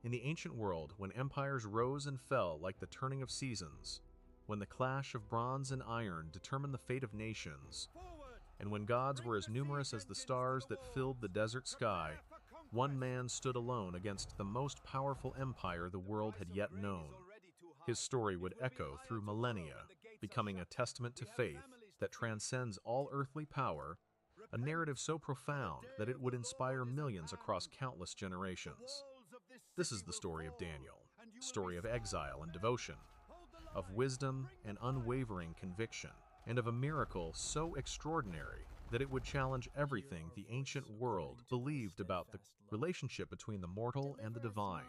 In the ancient world, when empires rose and fell like the turning of seasons, when the clash of bronze and iron determined the fate of nations, and when gods were as numerous as the stars that filled the desert sky, one man stood alone against the most powerful empire the world had yet known. His story would echo through millennia, becoming a testament to faith that transcends all earthly power, a narrative so profound that it would inspire millions across countless generations. This is the story of Daniel, a story of exile and devotion, of wisdom and unwavering conviction, and of a miracle so extraordinary that it would challenge everything the ancient world believed about the relationship between the mortal and the divine.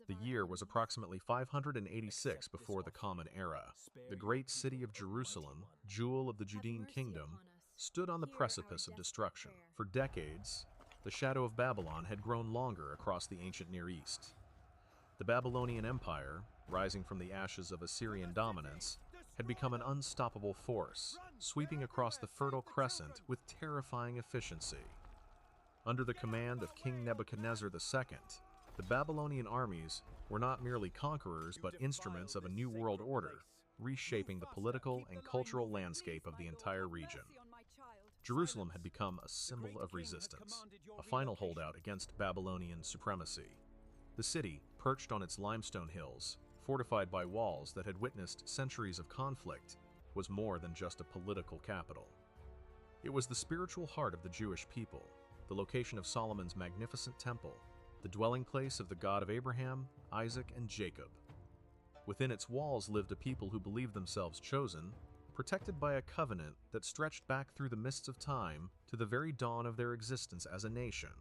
The year was approximately 586 before the Common Era. The great city of Jerusalem, jewel of the Judean kingdom, stood on the precipice of destruction. For decades, the shadow of Babylon had grown longer across the ancient Near East. The Babylonian Empire, rising from the ashes of Assyrian dominance, had become an unstoppable force, sweeping across the Fertile Crescent with terrifying efficiency. Under the command of King Nebuchadnezzar II, the Babylonian armies were not merely conquerors but instruments of a new world order, reshaping the political and cultural landscape of the entire region. Jerusalem had become a symbol of resistance, a final holdout against Babylonian supremacy. The city, perched on its limestone hills, fortified by walls that had witnessed centuries of conflict, was more than just a political capital. It was the spiritual heart of the Jewish people, the location of Solomon's magnificent temple, the dwelling place of the God of Abraham, Isaac, and Jacob. Within its walls lived a people who believed themselves chosen, protected by a covenant that stretched back through the mists of time to the very dawn of their existence as a nation.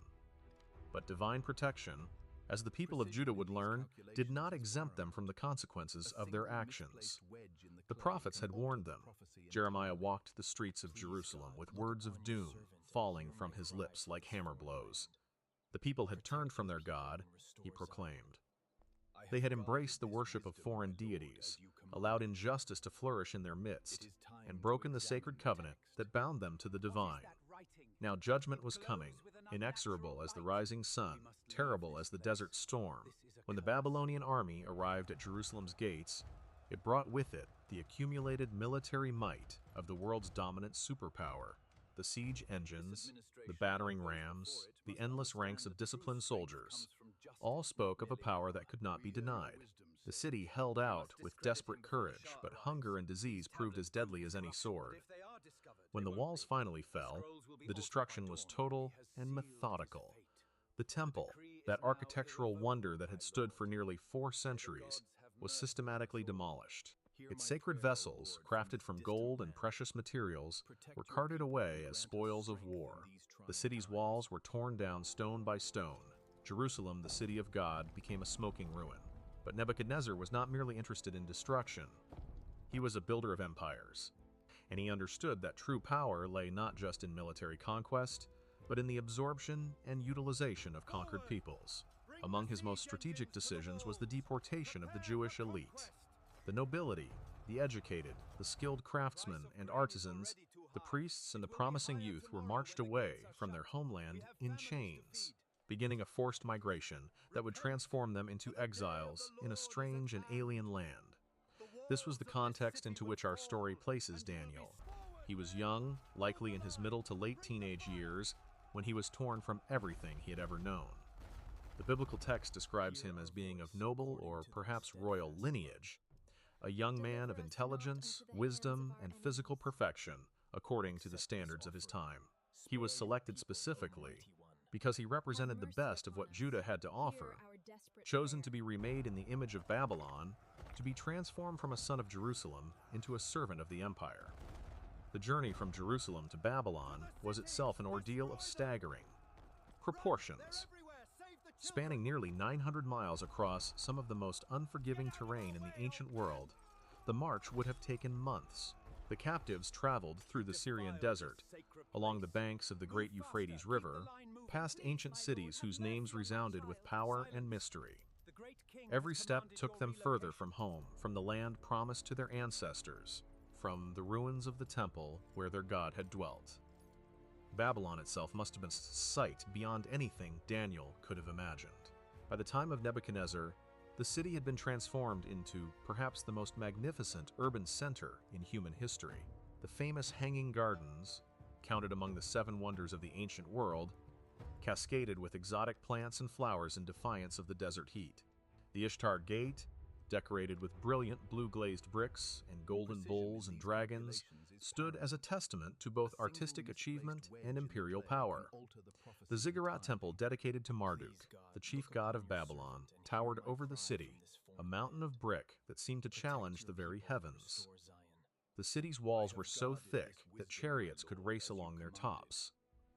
But divine protection, as the people of Judah would learn, did not exempt them from the consequences of their actions. The prophets had warned them. Jeremiah walked the streets of Jerusalem with words of doom falling from his lips like hammer blows. The people had turned from their God, he proclaimed. They had embraced the worship of foreign deities, allowed injustice to flourish in their midst, and broken the sacred covenant that bound them to the divine. Now judgment was coming, inexorable as the rising sun, terrible as the desert storm. When the Babylonian army arrived at Jerusalem's gates, it brought with it the accumulated military might of the world's dominant superpower. The siege engines, the battering rams, the endless ranks of disciplined soldiers, all spoke of a power that could not be denied. The city held out with desperate courage, but hunger and disease proved as deadly as any sword. When the walls finally fell, the destruction was total and methodical. The temple, that architectural wonder that had stood for nearly 4 centuries, was systematically demolished. Its sacred vessels, crafted from gold and precious materials, were carted away as spoils of war. The city's walls were torn down stone by stone. Jerusalem, the city of God, became a smoking ruin. But Nebuchadnezzar was not merely interested in destruction. He was a builder of empires, and he understood that true power lay not just in military conquest, but in the absorption and utilization of conquered peoples. Among his most strategic decisions was the deportation of the Jewish elite. The nobility, the educated, the skilled craftsmen and artisans, the priests and the promising youth were marched away from their homeland in chains, beginning a forced migration that would transform them into exiles in a strange and alien land. This was the context into which our story places Daniel. He was young, likely in his middle to late teenage years, when he was torn from everything he had ever known. The biblical text describes him as being of noble or perhaps royal lineage, a young man of intelligence, wisdom, and physical perfection, according to the standards of his time. He was selected specifically because he represented the best of what Judah had to offer, chosen to be remade in the image of Babylon, to be transformed from a son of Jerusalem into a servant of the empire. The journey from Jerusalem to Babylon was itself an ordeal of staggering proportions. Spanning nearly 900 miles across some of the most unforgiving terrain in the ancient world, the march would have taken months. The captives traveled through the Syrian desert, along the banks of the great Euphrates River, past ancient cities whose names resounded with power and mystery. Every step took them further from home, from the land promised to their ancestors, from the ruins of the temple where their God had dwelt. Babylon itself must have been a sight beyond anything Daniel could have imagined. By the time of Nebuchadnezzar, the city had been transformed into perhaps the most magnificent urban center in human history. The famous Hanging Gardens, counted among the 7 wonders of the ancient world, cascaded with exotic plants and flowers in defiance of the desert heat. The Ishtar Gate, decorated with brilliant blue-glazed bricks and golden bulls and dragons, stood as a testament to both artistic achievement and imperial power. The Ziggurat Temple, dedicated to Marduk, the chief god of Babylon, towered over the city, a mountain of brick that seemed to challenge the very heavens. The city's walls were so thick that chariots could race along their tops.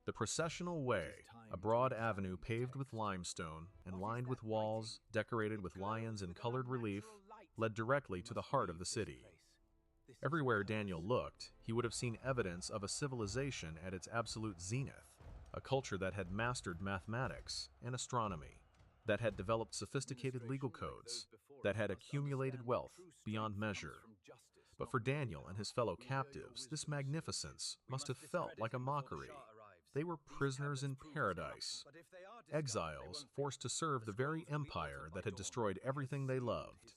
The processional way, a broad avenue paved with limestone and lined with walls decorated with lions in colored relief, led directly to the heart of the city. Everywhere Daniel looked, he would have seen evidence of a civilization at its absolute zenith, a culture that had mastered mathematics and astronomy, that had developed sophisticated legal codes, that had accumulated wealth beyond measure. But for Daniel and his fellow captives, this magnificence must have felt like a mockery. They were prisoners in paradise, exiles forced to serve the very empire that had destroyed everything they loved.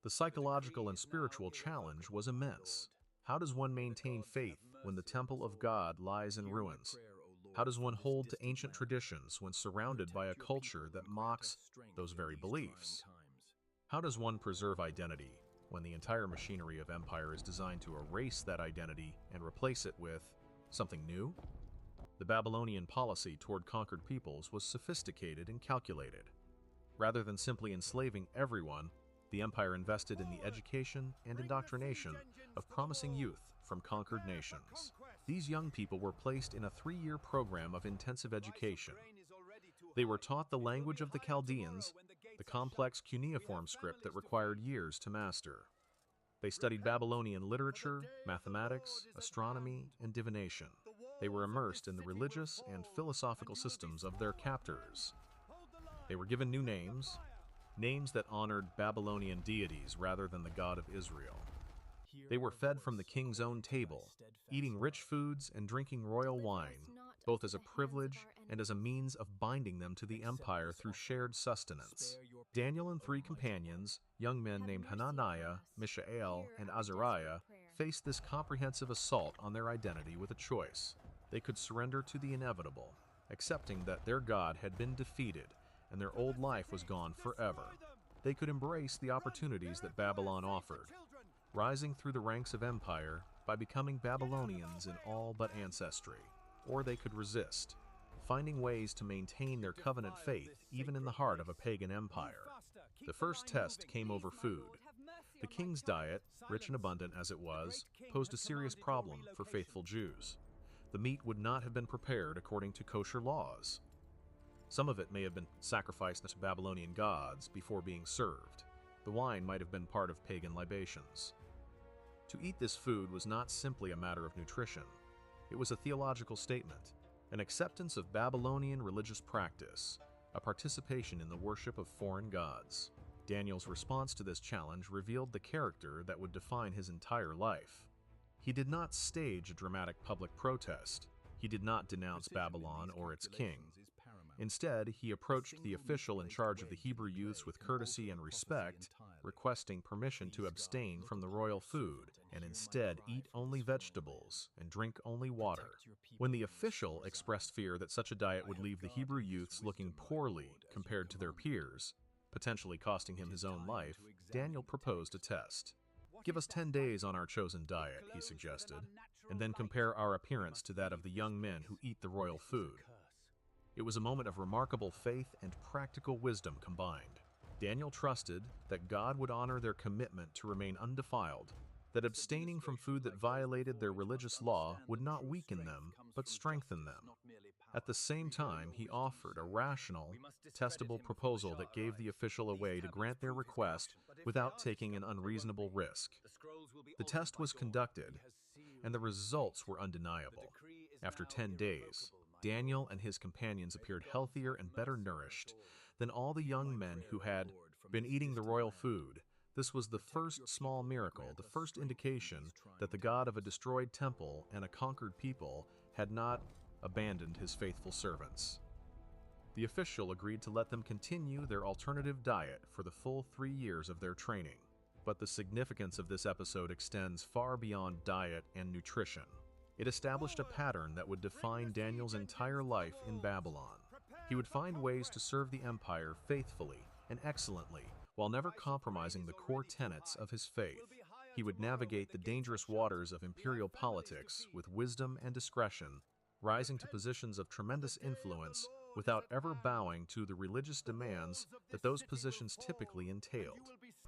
The psychological and spiritual challenge was immense. How does one maintain faith when the temple of God lies in ruins? How does one hold to ancient traditions when surrounded by a culture that mocks those very beliefs? How does one preserve identity when the entire machinery of empire is designed to erase that identity and replace it with something new? The Babylonian policy toward conquered peoples was sophisticated and calculated. Rather than simply enslaving everyone, the empire invested in the education and indoctrination of promising youth from conquered nations. These young people were placed in a 3-year program of intensive education. They were taught the language of the Chaldeans, the complex cuneiform script that required years to master. They studied Babylonian literature, mathematics, astronomy, and divination. They were immersed in the religious and philosophical systems of their captors. They were given new names, names that honored Babylonian deities rather than the God of Israel. They were fed from the king's own table, eating rich foods and drinking royal wine, both as a privilege and as a means of binding them to the empire through shared sustenance. Daniel and 3 companions, young men named Hananiah, Mishael, and Azariah, faced this comprehensive assault on their identity with a choice. They could surrender to the inevitable, accepting that their God had been defeated and their old life was gone forever. They could embrace the opportunities that Babylon offered, rising through the ranks of empire by becoming Babylonians in all but ancestry. Or they could resist, finding ways to maintain their covenant faith even in the heart of a pagan empire. The first test came over food. The king's diet, rich and abundant as it was, posed a serious problem for faithful Jews. The meat would not have been prepared according to kosher laws. Some of it may have been sacrificed to Babylonian gods before being served. The wine might have been part of pagan libations. To eat this food was not simply a matter of nutrition. It was a theological statement, an acceptance of Babylonian religious practice, a participation in the worship of foreign gods. Daniel's response to this challenge revealed the character that would define his entire life. He did not stage a dramatic public protest. He did not denounce Babylon or its king. Instead, he approached the official in charge of the Hebrew youths with courtesy and respect, requesting permission to abstain from the royal food and instead eat only vegetables and drink only water. When the official expressed fear that such a diet would leave the Hebrew youths looking poorly compared to their peers, potentially costing him his own life, Daniel proposed a test. "Give us 10 days on our chosen diet," he suggested, "and then compare our appearance to that of the young men who eat the royal food." It was a moment of remarkable faith and practical wisdom combined. Daniel trusted that God would honor their commitment to remain undefiled, that abstaining from food that violated their religious law would not weaken them, but strengthen them. At the same time, he offered a rational, testable proposal that gave the official a way to grant their request without taking an unreasonable risk. The test was conducted, and the results were undeniable. After 10 days, Daniel and his companions appeared healthier and better nourished than all the young men who had been eating the royal food. This was the first small miracle, the first indication that the God of a destroyed temple and a conquered people had not abandoned his faithful servants. The official agreed to let them continue their alternative diet for the full 3 years of their training. But the significance of this episode extends far beyond diet and nutrition. It established a pattern that would define Daniel's entire life in Babylon. He would find ways to serve the empire faithfully and excellently, while never compromising the core tenets of his faith. He would navigate the dangerous waters of imperial politics with wisdom and discretion, rising to positions of tremendous influence without ever bowing to the religious demands that those positions typically entailed.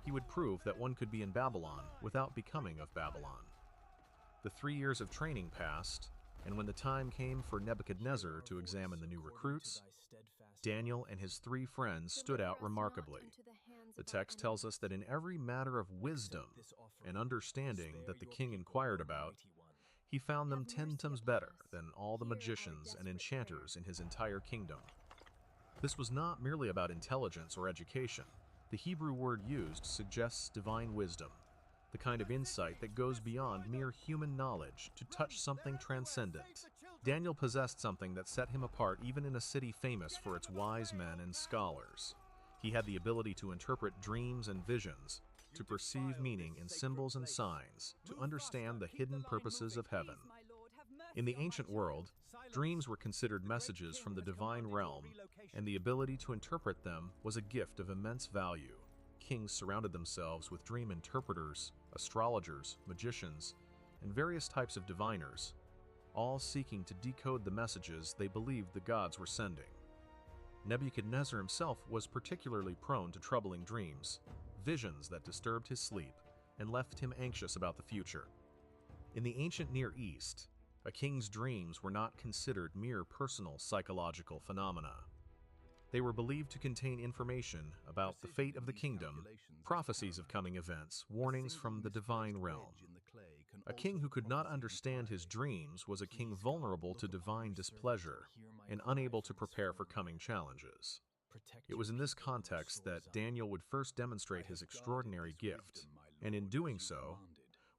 He would prove that one could be in Babylon without becoming of Babylon. The 3 years of training passed, and when the time came for Nebuchadnezzar to examine the new recruits, Daniel and his 3 friends stood out remarkably. The text tells us that in every matter of wisdom and understanding that the king inquired about, he found them 10 times better than all the magicians and enchanters in his entire kingdom. This was not merely about intelligence or education. The Hebrew word used suggests divine wisdom, the kind of insight that goes beyond mere human knowledge to touch something transcendent. Daniel possessed something that set him apart even in a city famous for its wise men and scholars. He had the ability to interpret dreams and visions, to perceive meaning in symbols and signs, to understand the hidden purposes of heaven. In the ancient world, dreams were considered messages from the divine realm, and the ability to interpret them was a gift of immense value. Kings surrounded themselves with dream interpreters, astrologers, magicians, and various types of diviners, all seeking to decode the messages they believed the gods were sending. Nebuchadnezzar himself was particularly prone to troubling dreams, visions that disturbed his sleep and left him anxious about the future. In the ancient Near East, a king's dreams were not considered mere personal psychological phenomena. They were believed to contain information about the fate of the kingdom, prophecies of coming events, warnings from the divine realm. A king who could not understand his dreams was a king vulnerable to divine displeasure and unable to prepare for coming challenges. It was in this context that Daniel would first demonstrate his extraordinary gift, and in doing so,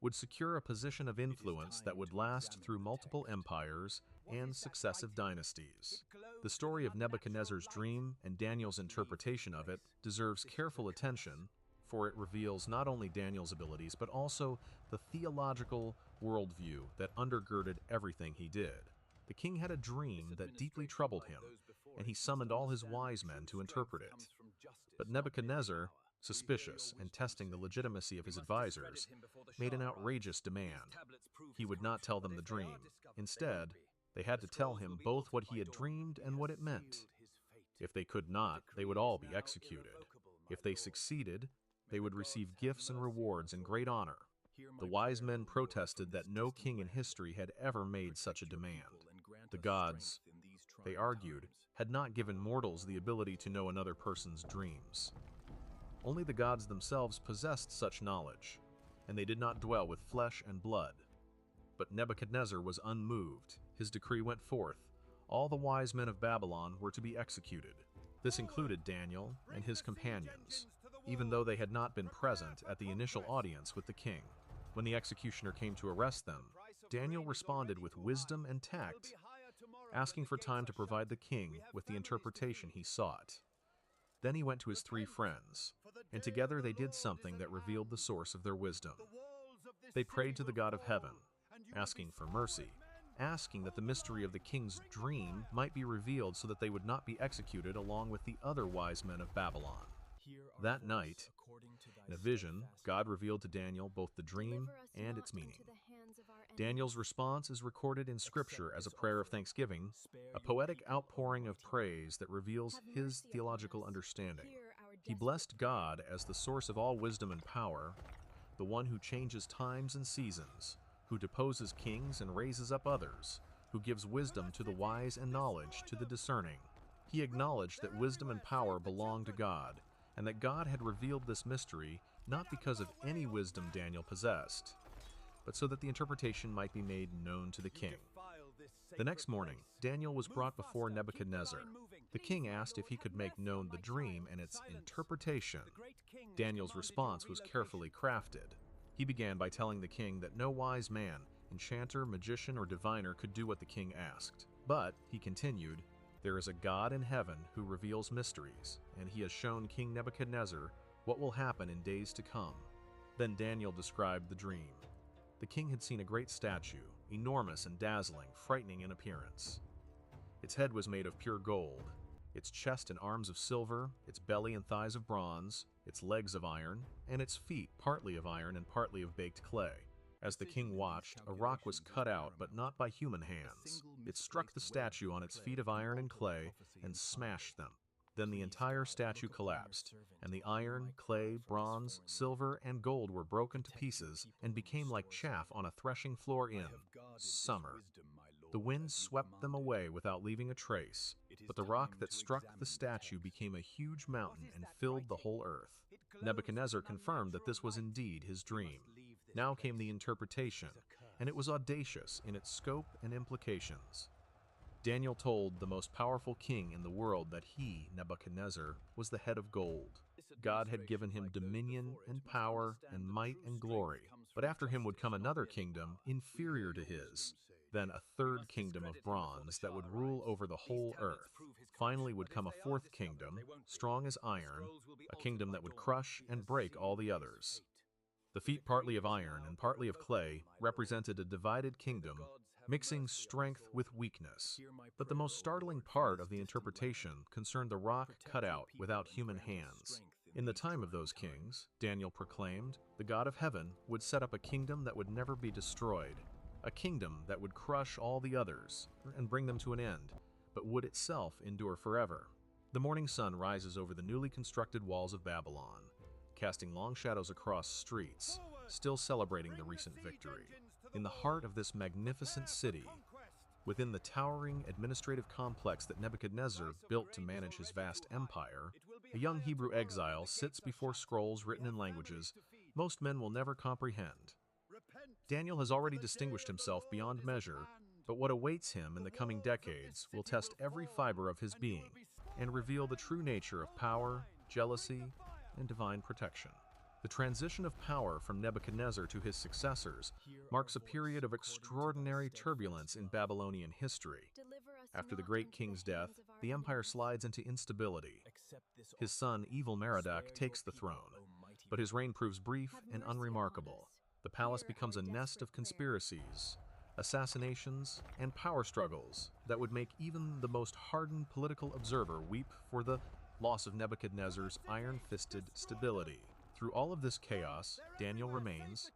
would secure a position of influence that would last through multiple empires and successive dynasties. The story of Nebuchadnezzar's dream and Daniel's interpretation of it deserves careful attention, for it reveals not only Daniel's abilities but also the theological worldview that undergirded everything he did. The king had a dream that deeply troubled him, and he summoned all his wise men to interpret it. But Nebuchadnezzar, suspicious and testing the legitimacy of his advisors, made an outrageous demand. He would not tell them the dream. Instead, they had to tell him both what he had dreamed and what it meant. If they could not, they would all be executed. If they succeeded, they would receive gifts and rewards in great honor. The wise men protested that no king in history had ever made such a demand. The gods, they argued, had not given mortals the ability to know another person's dreams. Only the gods themselves possessed such knowledge, and they did not dwell with flesh and blood. But Nebuchadnezzar was unmoved. His decree went forth. All the wise men of Babylon were to be executed. This included Daniel and his companions, even though they had not been present at the initial audience with the king. When the executioner came to arrest them, Daniel responded with wisdom and tact, asking for time to provide the king with the interpretation he sought. Then he went to his 3 friends, and together they did something that revealed the source of their wisdom. They prayed to the God of heaven, asking for mercy, asking that the mystery of the king's dream might be revealed so that they would not be executed along with the other wise men of Babylon. That night, in a vision, God revealed to Daniel both the dream and its meaning. Daniel's response is recorded in Scripture as a prayer of thanksgiving, a poetic outpouring of praise that reveals his theological understanding. He blessed God as the source of all wisdom and power, the one who changes times and seasons, who deposes kings and raises up others, who gives wisdom to the wise and knowledge to the discerning. He acknowledged that wisdom and power belonged to God, and that God had revealed this mystery not because of any wisdom Daniel possessed, but so that the interpretation might be made known to the king. The next morning, Daniel was brought before Nebuchadnezzar. The king asked if he could make known the dream and its interpretation. Daniel's response was carefully crafted. He began by telling the king that no wise man, enchanter, magician, or diviner could do what the king asked. But, he continued, There is a God in heaven who reveals mysteries, and he has shown King Nebuchadnezzar what will happen in days to come. Then Daniel described the dream. The king had seen a great statue, enormous and dazzling, frightening in appearance. Its head was made of pure gold, its chest and arms of silver, its belly and thighs of bronze, its legs of iron, and its feet partly of iron and partly of baked clay. As the king watched, a rock was cut out, but not by human hands. It struck the statue on its feet of iron and clay and smashed them. Then the entire statue collapsed, and the iron, clay, bronze, silver, and gold were broken to pieces and became like chaff on a threshing floor in summer. The wind swept them away without leaving a trace, but the rock that struck the statue became a huge mountain and filled the whole earth. Nebuchadnezzar confirmed that this was indeed his dream. Now came the interpretation, and it was audacious in its scope and implications. Daniel told the most powerful king in the world that he, Nebuchadnezzar, was the head of gold. God had given him dominion and power and might and glory, but after him would come another kingdom inferior to his, then a third kingdom of bronze that would rule over the whole earth. Finally would come a fourth kingdom, strong as iron, a kingdom that would crush and break all the others. The feet partly of iron and partly of clay represented a divided kingdom, mixing strength with weakness. But the most startling part of the interpretation concerned the rock cut out without human hands. In the time of those kings, Daniel proclaimed, the God of heaven would set up a kingdom that would never be destroyed, a kingdom that would crush all the others and bring them to an end, but would itself endure forever. The morning sun rises over the newly constructed walls of Babylon, casting long shadows across streets, still celebrating the recent victory. In the heart of this magnificent city, within the towering administrative complex that Nebuchadnezzar built to manage his vast empire, a young Hebrew exile sits before scrolls written in languages most men will never comprehend. Daniel has already distinguished himself beyond measure, but what awaits him in the coming decades will test every fiber of his being and reveal the true nature of power, jealousy, and divine protection. The transition of power from Nebuchadnezzar to his successors marks a period of extraordinary turbulence in Babylonian history. After the great king's death, the empire slides into instability. His son, Evil Merodach, takes the throne, but his reign proves brief and unremarkable. The palace becomes a nest of conspiracies, assassinations, and power struggles that would make even the most hardened political observer weep for the loss of Nebuchadnezzar's iron-fisted stability. Through all of this chaos, Daniel remains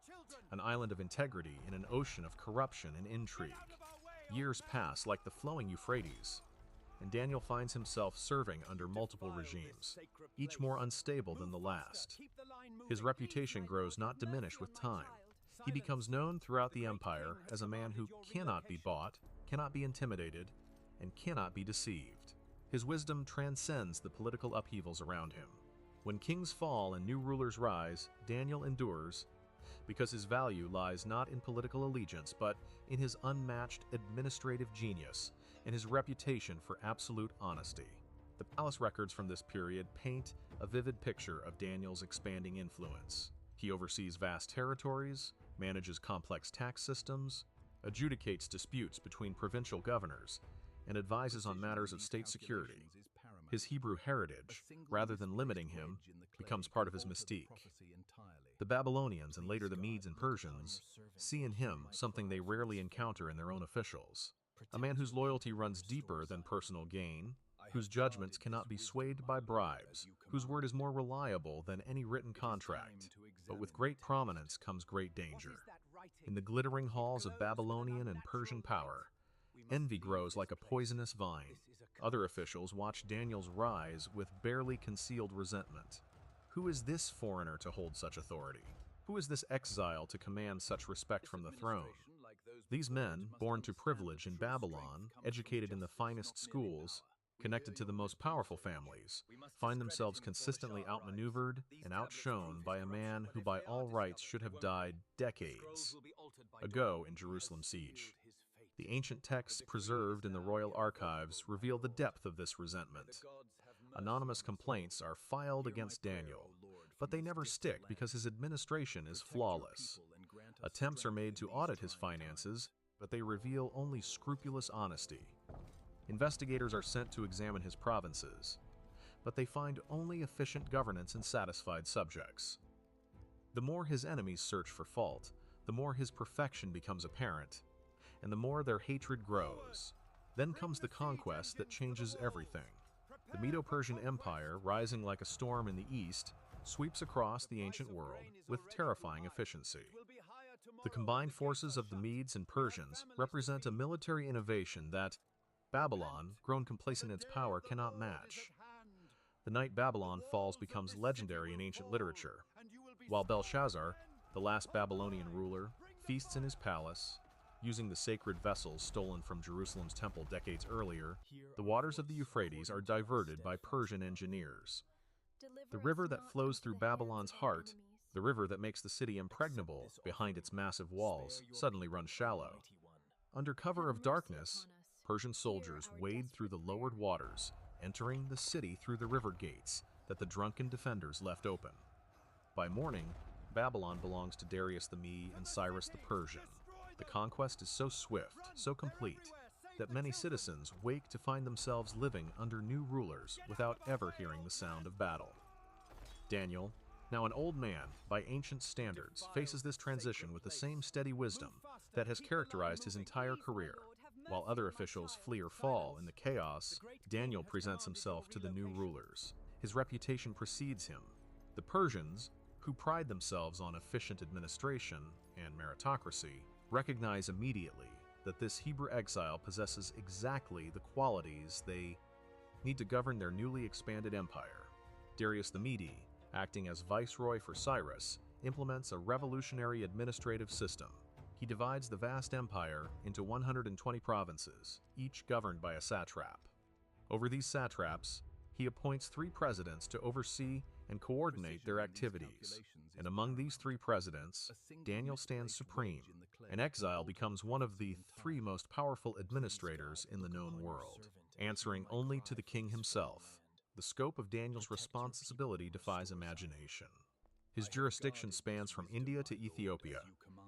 an island of integrity in an ocean of corruption and intrigue. Years pass like the flowing Euphrates, and Daniel finds himself serving under multiple regimes, each more unstable than the last. His reputation grows, not diminish, with time. He becomes known throughout the empire as a man who cannot be bought, cannot be intimidated, and cannot be deceived. His wisdom transcends the political upheavals around him. When kings fall and new rulers rise, Daniel endures because his value lies not in political allegiance, but in his unmatched administrative genius and his reputation for absolute honesty. The palace records from this period paint a vivid picture of Daniel's expanding influence. He oversees vast territories, manages complex tax systems, adjudicates disputes between provincial governors, and advises on matters of state security. His Hebrew heritage, rather than limiting him, becomes part of his mystique. The Babylonians, and later the Medes and Persians, see in him something they rarely encounter in their own officials, a man whose loyalty runs deeper than personal gain, whose judgments cannot be swayed by bribes, whose word is more reliable than any written contract. But with great prominence comes great danger. In the glittering halls of Babylonian and Persian power, envy grows like a poisonous vine. Other officials watch Daniel's rise with barely concealed resentment. Who is this foreigner to hold such authority? Who is this exile to command such respect from the throne? These men, born to privilege in Babylon, educated in the finest schools, connected to the most powerful families, find themselves consistently outmaneuvered and outshone by a man who by all rights should have died decades ago in Jerusalem's siege. The ancient texts preserved in the royal archives reveal the depth of this resentment. Anonymous complaints are filed against Daniel, but they never stick because his administration is flawless. Attempts are made to audit his finances, but they reveal only scrupulous honesty. Investigators are sent to examine his provinces, but they find only efficient governance and satisfied subjects. The more his enemies search for fault, the more his perfection becomes apparent, and the more their hatred grows. Then comes the conquest that changes everything. The Medo-Persian Empire, rising like a storm in the east, sweeps across the ancient world with terrifying efficiency. The combined forces of the Medes and Persians represent a military innovation that Babylon, grown complacent in its power, cannot match. The night Babylon falls becomes legendary in ancient literature, while Belshazzar, the last Babylonian ruler, feasts in his palace. Using the sacred vessels stolen from Jerusalem's temple decades earlier, the waters of the Euphrates are diverted by Persian engineers. The river that flows through Babylon's heart, the river that makes the city impregnable behind its massive walls, suddenly runs shallow. Under cover of darkness, Persian soldiers wade through the lowered waters, entering the city through the river gates that the drunken defenders left open. By morning, Babylon belongs to Darius the Mede and Cyrus the Persian. The conquest is so swift, so complete, that many citizens wake to find themselves living under new rulers without ever hearing the sound of battle. Daniel, now an old man by ancient standards, faces this transition with the same steady wisdom that has characterized his entire career. While other officials flee or fall in the chaos, Daniel presents himself to the new rulers. His reputation precedes him. The Persians, who pride themselves on efficient administration and meritocracy, recognize immediately that this Hebrew exile possesses exactly the qualities they need to govern their newly expanded empire. Darius the Mede, acting as viceroy for Cyrus, implements a revolutionary administrative system. He divides the vast empire into 120 provinces, each governed by a satrap. Over these satraps, he appoints 3 presidents to oversee and coordinate their activities. And among these 3 presidents, Daniel stands supreme. An exile becomes one of the 3 most powerful administrators in the known world, answering only to the king himself. The scope of Daniel's responsibility defies imagination. His jurisdiction spans from India to Ethiopia,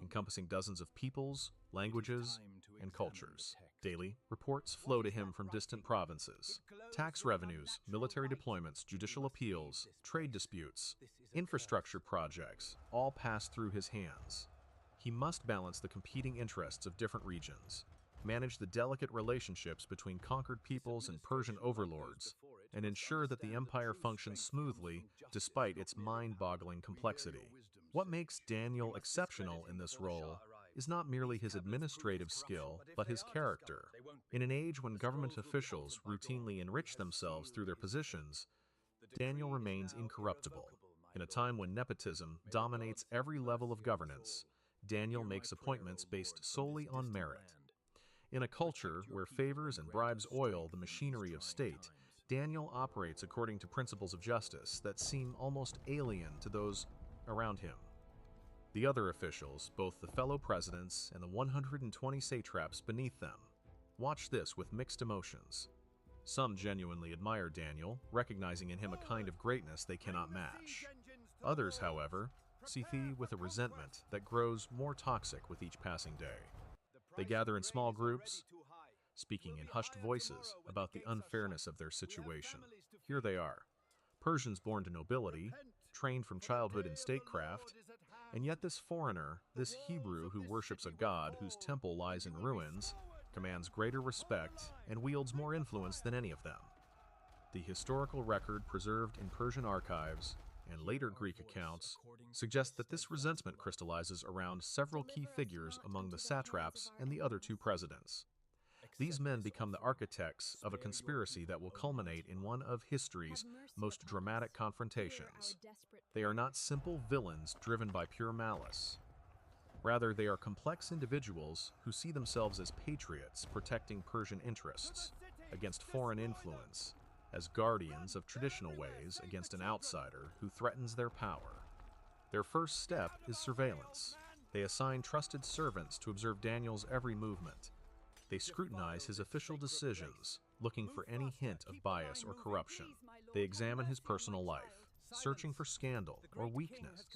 encompassing dozens of peoples, languages, and cultures. Daily, reports flow to him from distant provinces. Tax revenues, military deployments, judicial appeals, trade disputes, infrastructure projects all pass through his hands. He must balance the competing interests of different regions, manage the delicate relationships between conquered peoples and Persian overlords, and ensure that the empire functions smoothly despite its mind-boggling complexity. What makes Daniel exceptional in this role is not merely his administrative skill, but his character. In an age when government officials routinely enrich themselves through their positions, Daniel remains incorruptible. In a time when nepotism dominates every level of governance, Daniel makes appointments based solely on merit. In a culture where favors and bribes oil the machinery of state, Daniel operates according to principles of justice that seem almost alien to those around him. The other officials, both the fellow presidents and the 120 satraps beneath them, watch this with mixed emotions. Some genuinely admire Daniel, recognizing in him a kind of greatness they cannot match. Others, however, see thee with a resentment that grows more toxic with each passing day. They gather in small groups, speaking in hushed voices about the unfairness of their situation. Here they are, Persians born to nobility, trained from childhood in statecraft, and yet this foreigner, this Hebrew who worships a god whose temple lies in ruins, commands greater respect and wields more influence than any of them. The historical record preserved in Persian archives and later Greek accounts suggest that this resentment crystallizes around several key figures among the satraps and the other 2 presidents. These men become the architects of a conspiracy that will culminate in one of history's most dramatic confrontations. They are not simple villains driven by pure malice. Rather, they are complex individuals who see themselves as patriots protecting Persian interests against foreign influence, as guardians of traditional ways against an outsider who threatens their power. Their first step is surveillance. They assign trusted servants to observe Daniel's every movement. They scrutinize his official decisions, looking for any hint of bias or corruption. They examine his personal life, searching for scandal or weakness.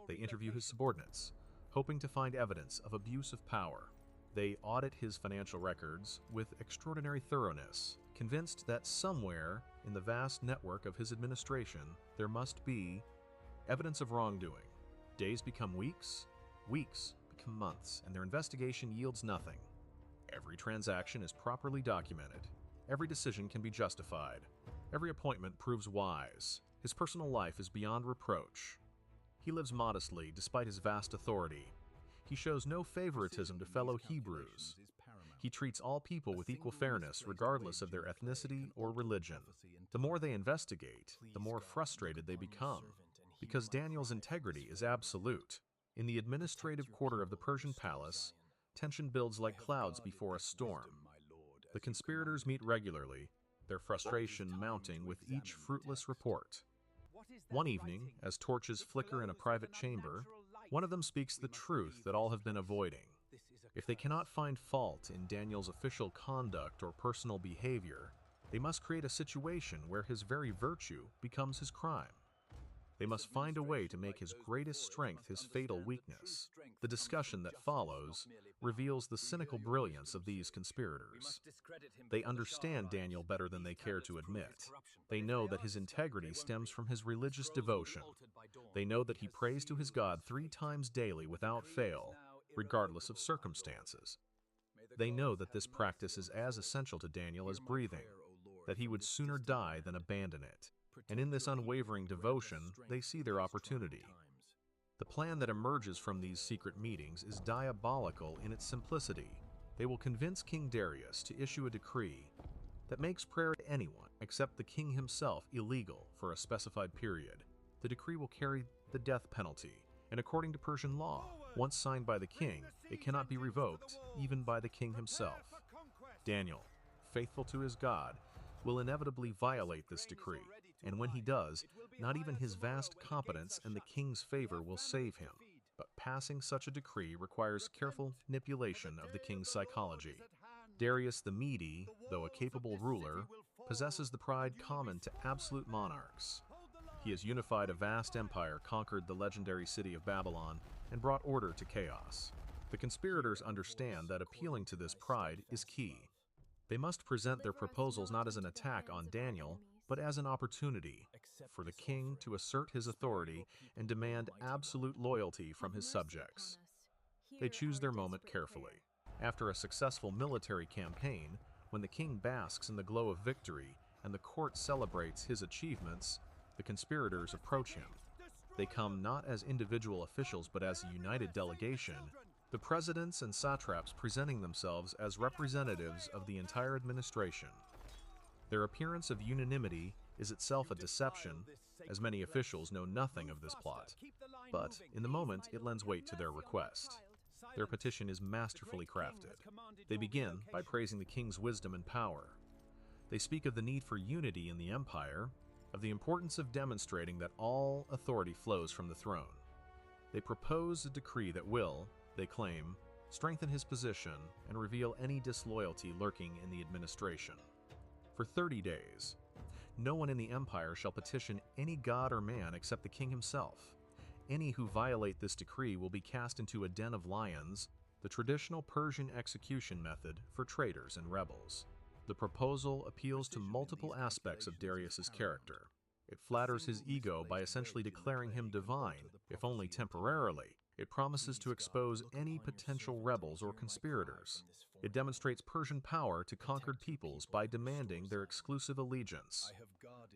They interview his subordinates, hoping to find evidence of abuse of power. They audit his financial records with extraordinary thoroughness, convinced that somewhere in the vast network of his administration there must be evidence of wrongdoing. Days become weeks, weeks become months, and their investigation yields nothing. Every transaction is properly documented. Every decision can be justified. Every appointment proves wise. His personal life is beyond reproach. He lives modestly despite his vast authority. He shows no favoritism to fellow Hebrews. He treats all people with equal fairness regardless of their ethnicity or religion. The more they investigate, the more frustrated they become, because Daniel's integrity is absolute. In the administrative quarter of the Persian palace, tension builds like clouds before a storm. The conspirators meet regularly, their frustration mounting with each fruitless report. One evening, as torches flicker in a private chamber, one of them speaks the truth that all have been avoiding. If they cannot find fault in Daniel's official conduct or personal behavior, they must create a situation where his very virtue becomes his crime. They must find a way to make his greatest strength his fatal weakness. The discussion that follows reveals the cynical brilliance of these conspirators. They understand Daniel better than they care to admit. They know that his integrity stems from his religious devotion. They know that he prays to his God 3 times daily without fail, regardless of circumstances. They know that this practice is as essential to Daniel as breathing, that he would sooner die than abandon it. And in this unwavering devotion, they see their opportunity. The plan that emerges from these secret meetings is diabolical in its simplicity. They will convince King Darius to issue a decree that makes prayer to anyone except the king himself illegal for a specified period. The decree will carry the death penalty, and according to Persian law, once signed by the king, it cannot be revoked, even by the king himself. Daniel, faithful to his God, will inevitably violate this decree, and when he does, not even his vast competence and the king's favor will save him. But passing such a decree requires careful manipulation of the king's psychology. Darius the Mede, though a capable ruler, possesses the pride common to absolute monarchs. He has unified a vast empire, conquered the legendary city of Babylon, and brought order to chaos. The conspirators understand that appealing to this pride is key. They must present their proposals not as an attack on Daniel, but as an opportunity for the king to assert his authority and demand absolute loyalty from his subjects. They choose their moment carefully. After a successful military campaign, when the king basks in the glow of victory and the court celebrates his achievements, the conspirators approach him. They come not as individual officials but as a united delegation, the presidents and satraps presenting themselves as representatives of the entire administration. Their appearance of unanimity is itself a deception, as many officials know nothing of this plot. But in the moment, it lends weight to their request. Their petition is masterfully crafted. They begin by praising the king's wisdom and power. They speak of the need for unity in the empire, of the importance of demonstrating that all authority flows from the throne. They propose a decree that will, they claim, strengthen his position and reveal any disloyalty lurking in the administration. For 30 days, no one in the empire shall petition any god or man except the king himself. Any who violate this decree will be cast into a den of lions, the traditional Persian execution method for traitors and rebels. The proposal appeals to multiple aspects of Darius's character. It flatters his ego by essentially declaring him divine, if only temporarily. It promises to expose any potential rebels or conspirators. It demonstrates Persian power to conquered peoples by demanding their exclusive allegiance.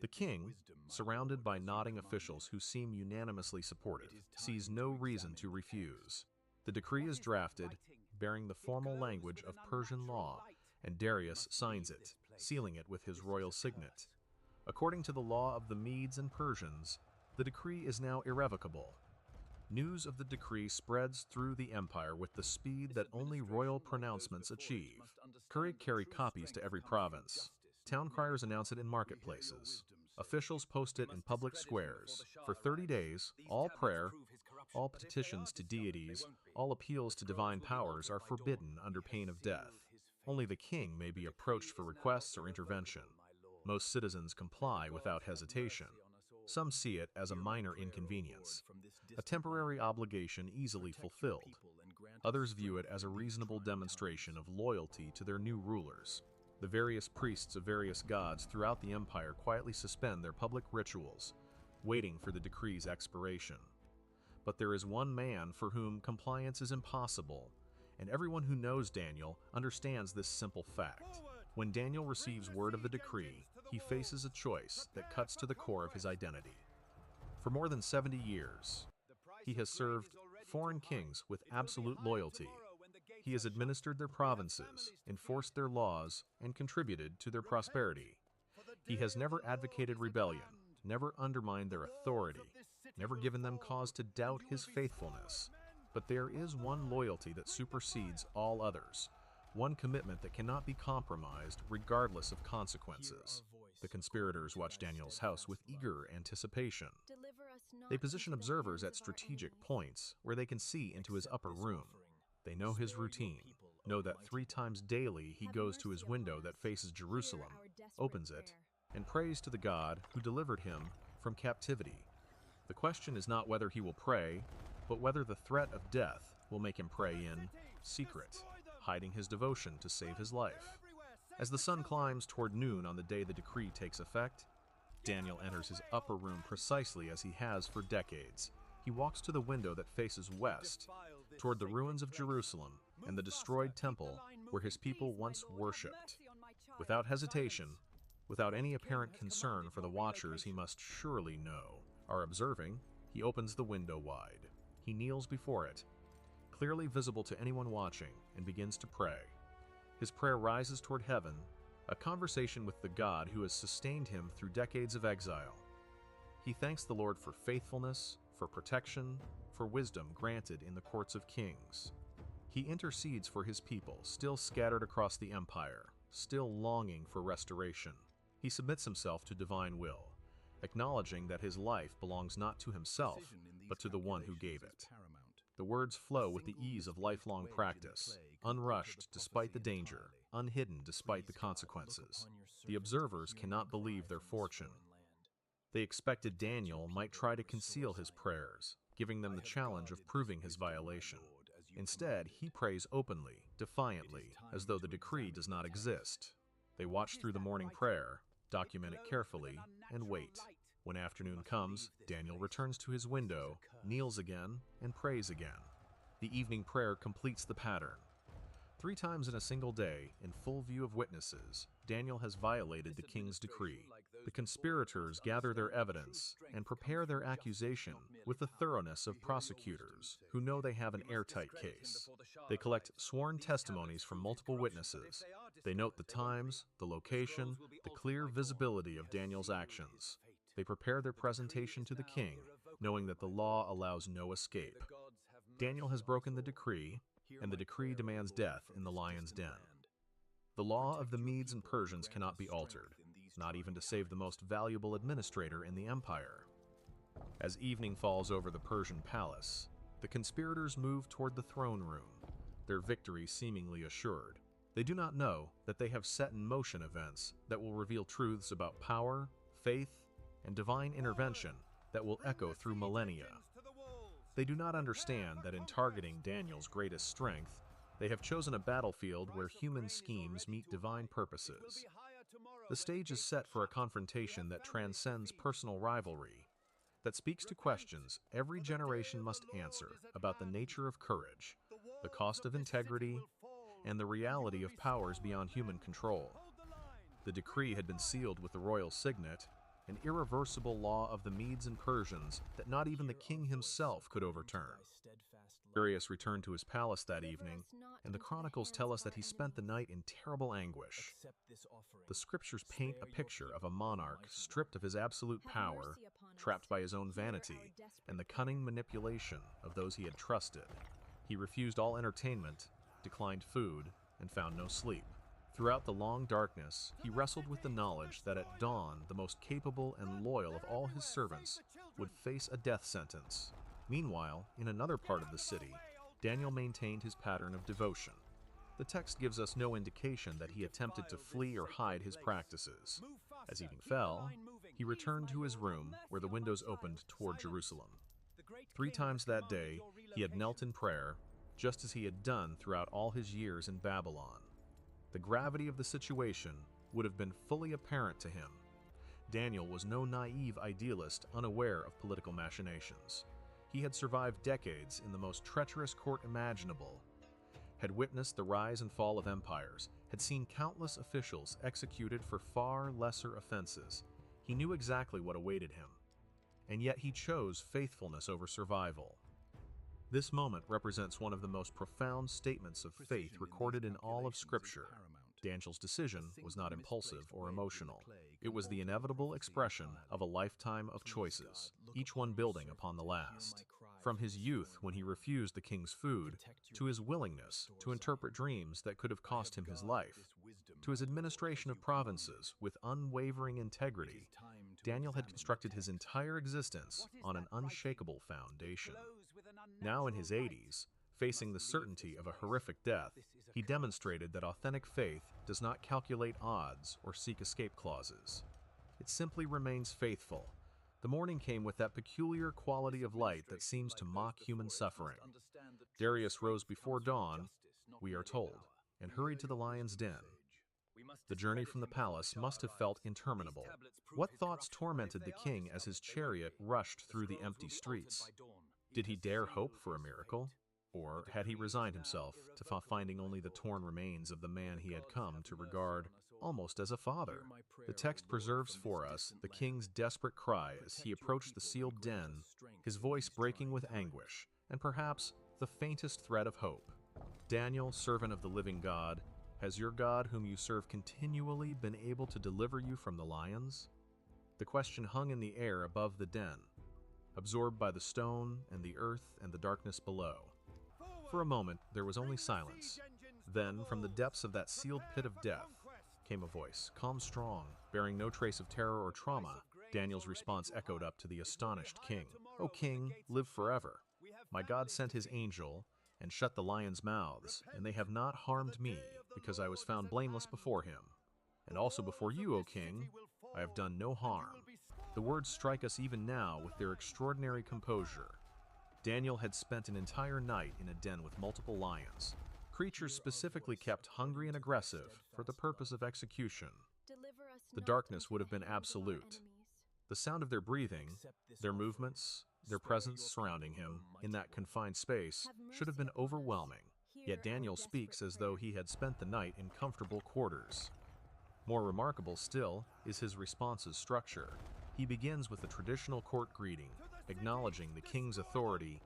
The king, surrounded by nodding officials who seem unanimously supportive, sees no reason to refuse. The decree is drafted, bearing the formal language of Persian law, and Darius signs it, sealing it with his royal signet. According to the law of the Medes and Persians, the decree is now irrevocable. News of the decree spreads through the empire with the speed that only royal pronouncements achieve. Couriers carry copies to every province. Town criers announce it in marketplaces. Officials post it in public squares. For 30 days, all prayer, all petitions to deities, all appeals to divine powers are forbidden under pain of death. Only the king may be approached for requests or intervention. Most citizens comply without hesitation. Some see it as a minor inconvenience, a temporary obligation easily fulfilled. Others view it as a reasonable demonstration of loyalty to their new rulers. The various priests of various gods throughout the empire quietly suspend their public rituals, waiting for the decree's expiration. But there is one man for whom compliance is impossible, and everyone who knows Daniel understands this simple fact. When Daniel receives word of the decree, he faces a choice that cuts to the core of his identity. For more than 70 years, he has served foreign kings with absolute loyalty. He has administered their provinces, enforced their laws, and contributed to their prosperity. He has never advocated rebellion, never undermined their authority, never given them cause to doubt his faithfulness. But there is one loyalty that supersedes all others, one commitment that cannot be compromised regardless of consequences. The conspirators watch Daniel's house with eager anticipation. They position observers at strategic points where they can see into his upper room. They know his routine, know that 3 times daily he goes to his window that faces Jerusalem, opens it, and prays to the God who delivered him from captivity. The question is not whether he will pray, but whether the threat of death will make him pray in secret, hiding his devotion to save his life. As the sun climbs toward noon on the day the decree takes effect, Daniel enters his upper room precisely as he has for decades. He walks to the window that faces west, toward the ruins of Jerusalem and the destroyed temple where his people once worshipped. Without hesitation, without any apparent concern for the watchers he must surely know are observing, he opens the window wide. He kneels before it, clearly visible to anyone watching, and begins to pray. His prayer rises toward heaven, a conversation with the God who has sustained him through decades of exile. He thanks the Lord for faithfulness, for protection, for wisdom granted in the courts of kings. He intercedes for his people, still scattered across the empire, still longing for restoration. He submits himself to divine will, acknowledging that his life belongs not to himself, but to the one who gave it. The words flow with the ease of lifelong practice, unrushed despite the danger, unhidden despite the consequences. The observers cannot believe their fortune. They expected Daniel might try to conceal his prayers, giving them the challenge of proving his violation. Instead, he prays openly, defiantly, as though the decree does not exist. They watch through the morning prayer, document it carefully, and wait. When afternoon comes, Daniel returns to his window, kneels again, and prays again. The evening prayer completes the pattern. 3 times in a single day, in full view of witnesses, Daniel has violated the king's decree. The conspirators gather their evidence and prepare their accusation with the thoroughness of prosecutors who know they have an airtight case. They collect sworn testimonies from multiple witnesses. They note the times, the location, the clear visibility of Daniel's actions. They prepare their presentation to the king, knowing that the law allows no escape. Daniel has broken the decree, and the decree demands death in the lion's den. The law of the Medes and Persians cannot be altered, not even to save the most valuable administrator in the empire. As evening falls over the Persian palace, the conspirators move toward the throne room, their victory seemingly assured. They do not know that they have set in motion events that will reveal truths about power, faith, and divine intervention that will echo through millennia. They do not understand that in targeting Daniel's greatest strength, they have chosen a battlefield where human schemes meet divine purposes. The stage is set for a confrontation that transcends personal rivalry, that speaks to questions every generation must answer about the nature of courage, the cost of integrity, and the reality of powers beyond human control. The decree had been sealed with the royal signet, an irreversible law of the Medes and Persians that not even the king himself could overturn. Darius returned to his palace that evening, and the chronicles tell us that he spent the night in terrible anguish. The scriptures paint a picture of a monarch stripped of his absolute power, trapped by his own vanity, and the cunning manipulation of those he had trusted. He refused all entertainment, declined food, and found no sleep. Throughout the long darkness, he wrestled with the knowledge that at dawn the most capable and loyal of all his servants would face a death sentence. Meanwhile, in another part of the city, Daniel maintained his pattern of devotion. The text gives us no indication that he attempted to flee or hide his practices. As evening fell, he returned to his room where the windows opened toward Jerusalem. 3 times that day, he had knelt in prayer, just as he had done throughout all his years in Babylon. The gravity of the situation would have been fully apparent to him. Daniel was no naive idealist unaware of political machinations. He had survived decades in the most treacherous court imaginable, had witnessed the rise and fall of empires, had seen countless officials executed for far lesser offenses. He knew exactly what awaited him, and yet he chose faithfulness over survival. This moment represents one of the most profound statements of faith recorded in all of Scripture. Daniel's decision was not impulsive or emotional. It was the inevitable expression of a lifetime of choices, each one building upon the last. From his youth, when he refused the king's food, to his willingness to interpret dreams that could have cost him his life, to his administration of provinces with unwavering integrity, Daniel had constructed his entire existence on an unshakable foundation. Now in his 80s, facing the certainty of a horrific death, he demonstrated that authentic faith does not calculate odds or seek escape clauses. It simply remains faithful. The morning came with that peculiar quality of light that seems to mock human suffering. Darius rose before dawn, we are told, and hurried to the lion's den. The journey from the palace must have felt interminable. What thoughts tormented the king as his chariot rushed through the empty streets? Did he dare hope for a miracle? Or had he resigned himself to finding only the torn remains of the man he had come to regard almost as a father? The text preserves for us the king's desperate cry as he approached the sealed den, his voice breaking with anguish, and perhaps the faintest thread of hope. Daniel, servant of the living God, has your God whom you serve continually been able to deliver you from the lions? The question hung in the air above the den, absorbed by the stone and the earth and the darkness below. For a moment, there was only silence. Then, from the depths of that sealed pit of death, came a voice, calm, strong, bearing no trace of terror or trauma. Daniel's response echoed up to the astonished king. "O king, live forever. My God sent his angel and shut the lions' mouths, and they have not harmed me, because I was found blameless before him. And also before you, O king, I have done no harm." The words strike us even now with their extraordinary composure. Daniel had spent an entire night in a den with multiple lions, creatures specifically kept hungry and aggressive for the purpose of execution. The darkness would have been absolute. The sound of their breathing, their movements, their presence surrounding him in that confined space should have been overwhelming. Yet Daniel speaks as though he had spent the night in comfortable quarters. More remarkable still is his response's structure. He begins with the traditional court greeting, acknowledging the king's authority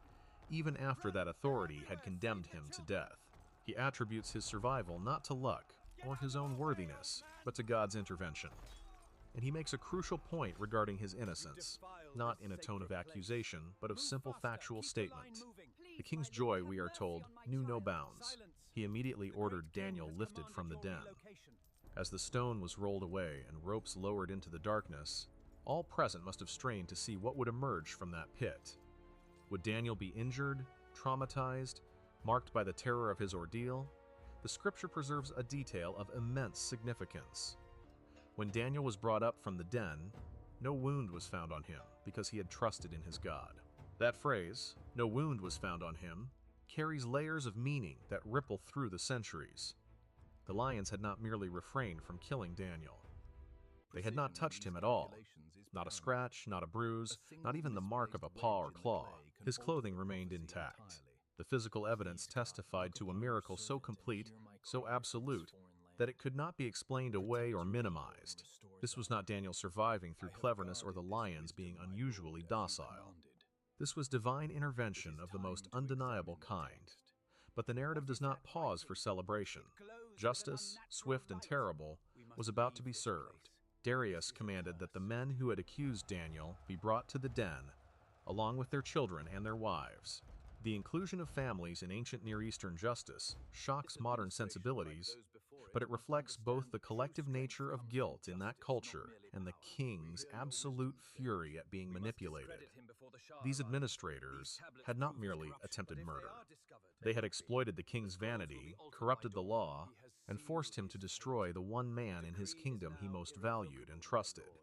even after that authority had condemned him to death. He attributes his survival not to luck or his own worthiness, but to God's intervention. And he makes a crucial point regarding his innocence, not in a tone of accusation, but of simple factual statement. The king's joy, we are told, knew no bounds. He immediately ordered Daniel lifted from the den. As the stone was rolled away and ropes lowered into the darkness, all present must have strained to see what would emerge from that pit. Would Daniel be injured, traumatized, marked by the terror of his ordeal? The scripture preserves a detail of immense significance. When Daniel was brought up from the den, no wound was found on him because he had trusted in his God. That phrase, "no wound was found on him," carries layers of meaning that ripple through the centuries. The lions had not merely refrained from killing Daniel. They had not touched him at all. Not a scratch, not a bruise, not even the mark of a paw or claw. His clothing remained intact. The physical evidence testified to a miracle so complete, so absolute, that it could not be explained away or minimized. This was not Daniel surviving through cleverness or the lions being unusually docile. This was divine intervention of the most undeniable kind. But the narrative does not pause for celebration. Justice, swift and terrible, was about to be served. Darius commanded that the men who had accused Daniel be brought to the den, along with their children and their wives. The inclusion of families in ancient Near Eastern justice shocks modern sensibilities, but it reflects both the collective nature of guilt in that culture and the king's absolute fury at being manipulated. These administrators had not merely attempted murder. They had exploited the king's vanity, corrupted the law, and forced him to destroy the one man in his kingdom he most valued and trusted.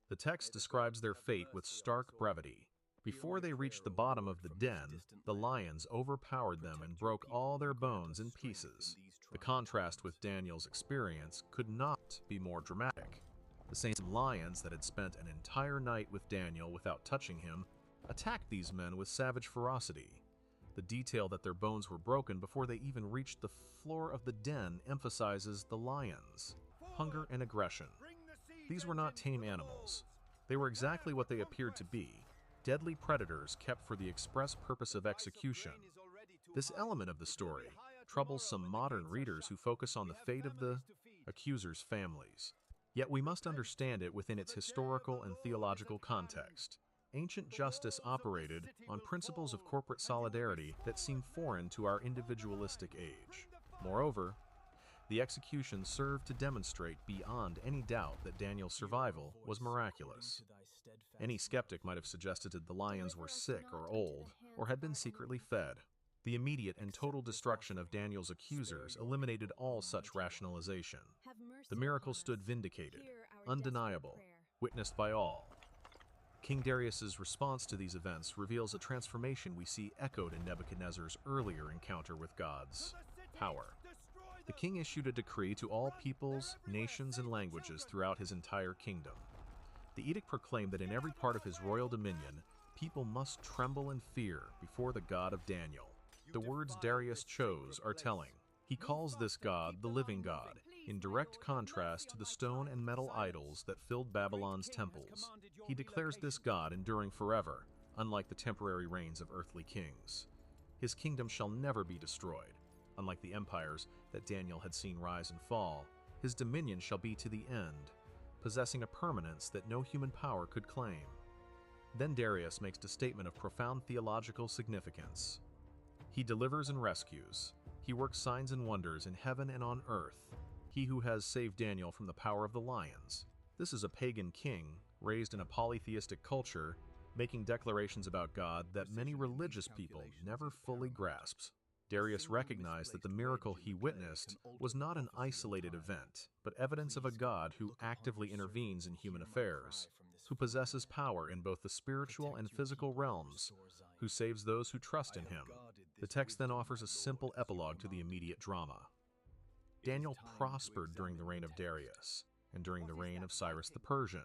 The text describes their fate with stark brevity. Before they reached the bottom of the den, the lions overpowered them and broke all their bones in pieces. The contrast with Daniel's experience could not be more dramatic. The same lions that had spent an entire night with Daniel without touching him attacked these men with savage ferocity. The detail that their bones were broken before they even reached the floor of the den emphasizes the lions' hunger and aggression. These were not tame animals. They were exactly what they appeared to be, deadly predators kept for the express purpose of execution. This element of the story troubles some modern readers who focus on the fate of the accusers' families. Yet we must understand it within its historical and theological context. Ancient justice operated on principles of corporate solidarity that seem foreign to our individualistic age. Moreover, the execution served to demonstrate beyond any doubt that Daniel's survival was miraculous. Any skeptic might have suggested that the lions were sick or old, or had been secretly fed. The immediate and total destruction of Daniel's accusers eliminated all such rationalization. The miracle stood vindicated, undeniable, witnessed by all. King Darius's response to these events reveals a transformation we see echoed in Nebuchadnezzar's earlier encounter with God's power. The king issued a decree to all peoples, nations, and languages throughout his entire kingdom. The edict proclaimed that in every part of his royal dominion, people must tremble in fear before the God of Daniel. The words Darius chose are telling. He calls this God the living God, in direct contrast to the stone and metal idols that filled Babylon's temples. He declares this God enduring forever, unlike the temporary reigns of earthly kings. His kingdom shall never be destroyed. Unlike the empires that Daniel had seen rise and fall, his dominion shall be to the end, possessing a permanence that no human power could claim. Then Darius makes a statement of profound theological significance. He delivers and rescues. He works signs and wonders in heaven and on earth. He who has saved Daniel from the power of the lions. This is a pagan king, raised in a polytheistic culture, making declarations about God that many religious people never fully grasped. Darius recognized that the miracle he witnessed was not an isolated event, but evidence of a God who actively intervenes in human affairs, who possesses power in both the spiritual and physical realms, who saves those who trust in him. The text then offers a simple epilogue to the immediate drama. Daniel prospered during the reign of Darius, and during the reign of Cyrus the Persian.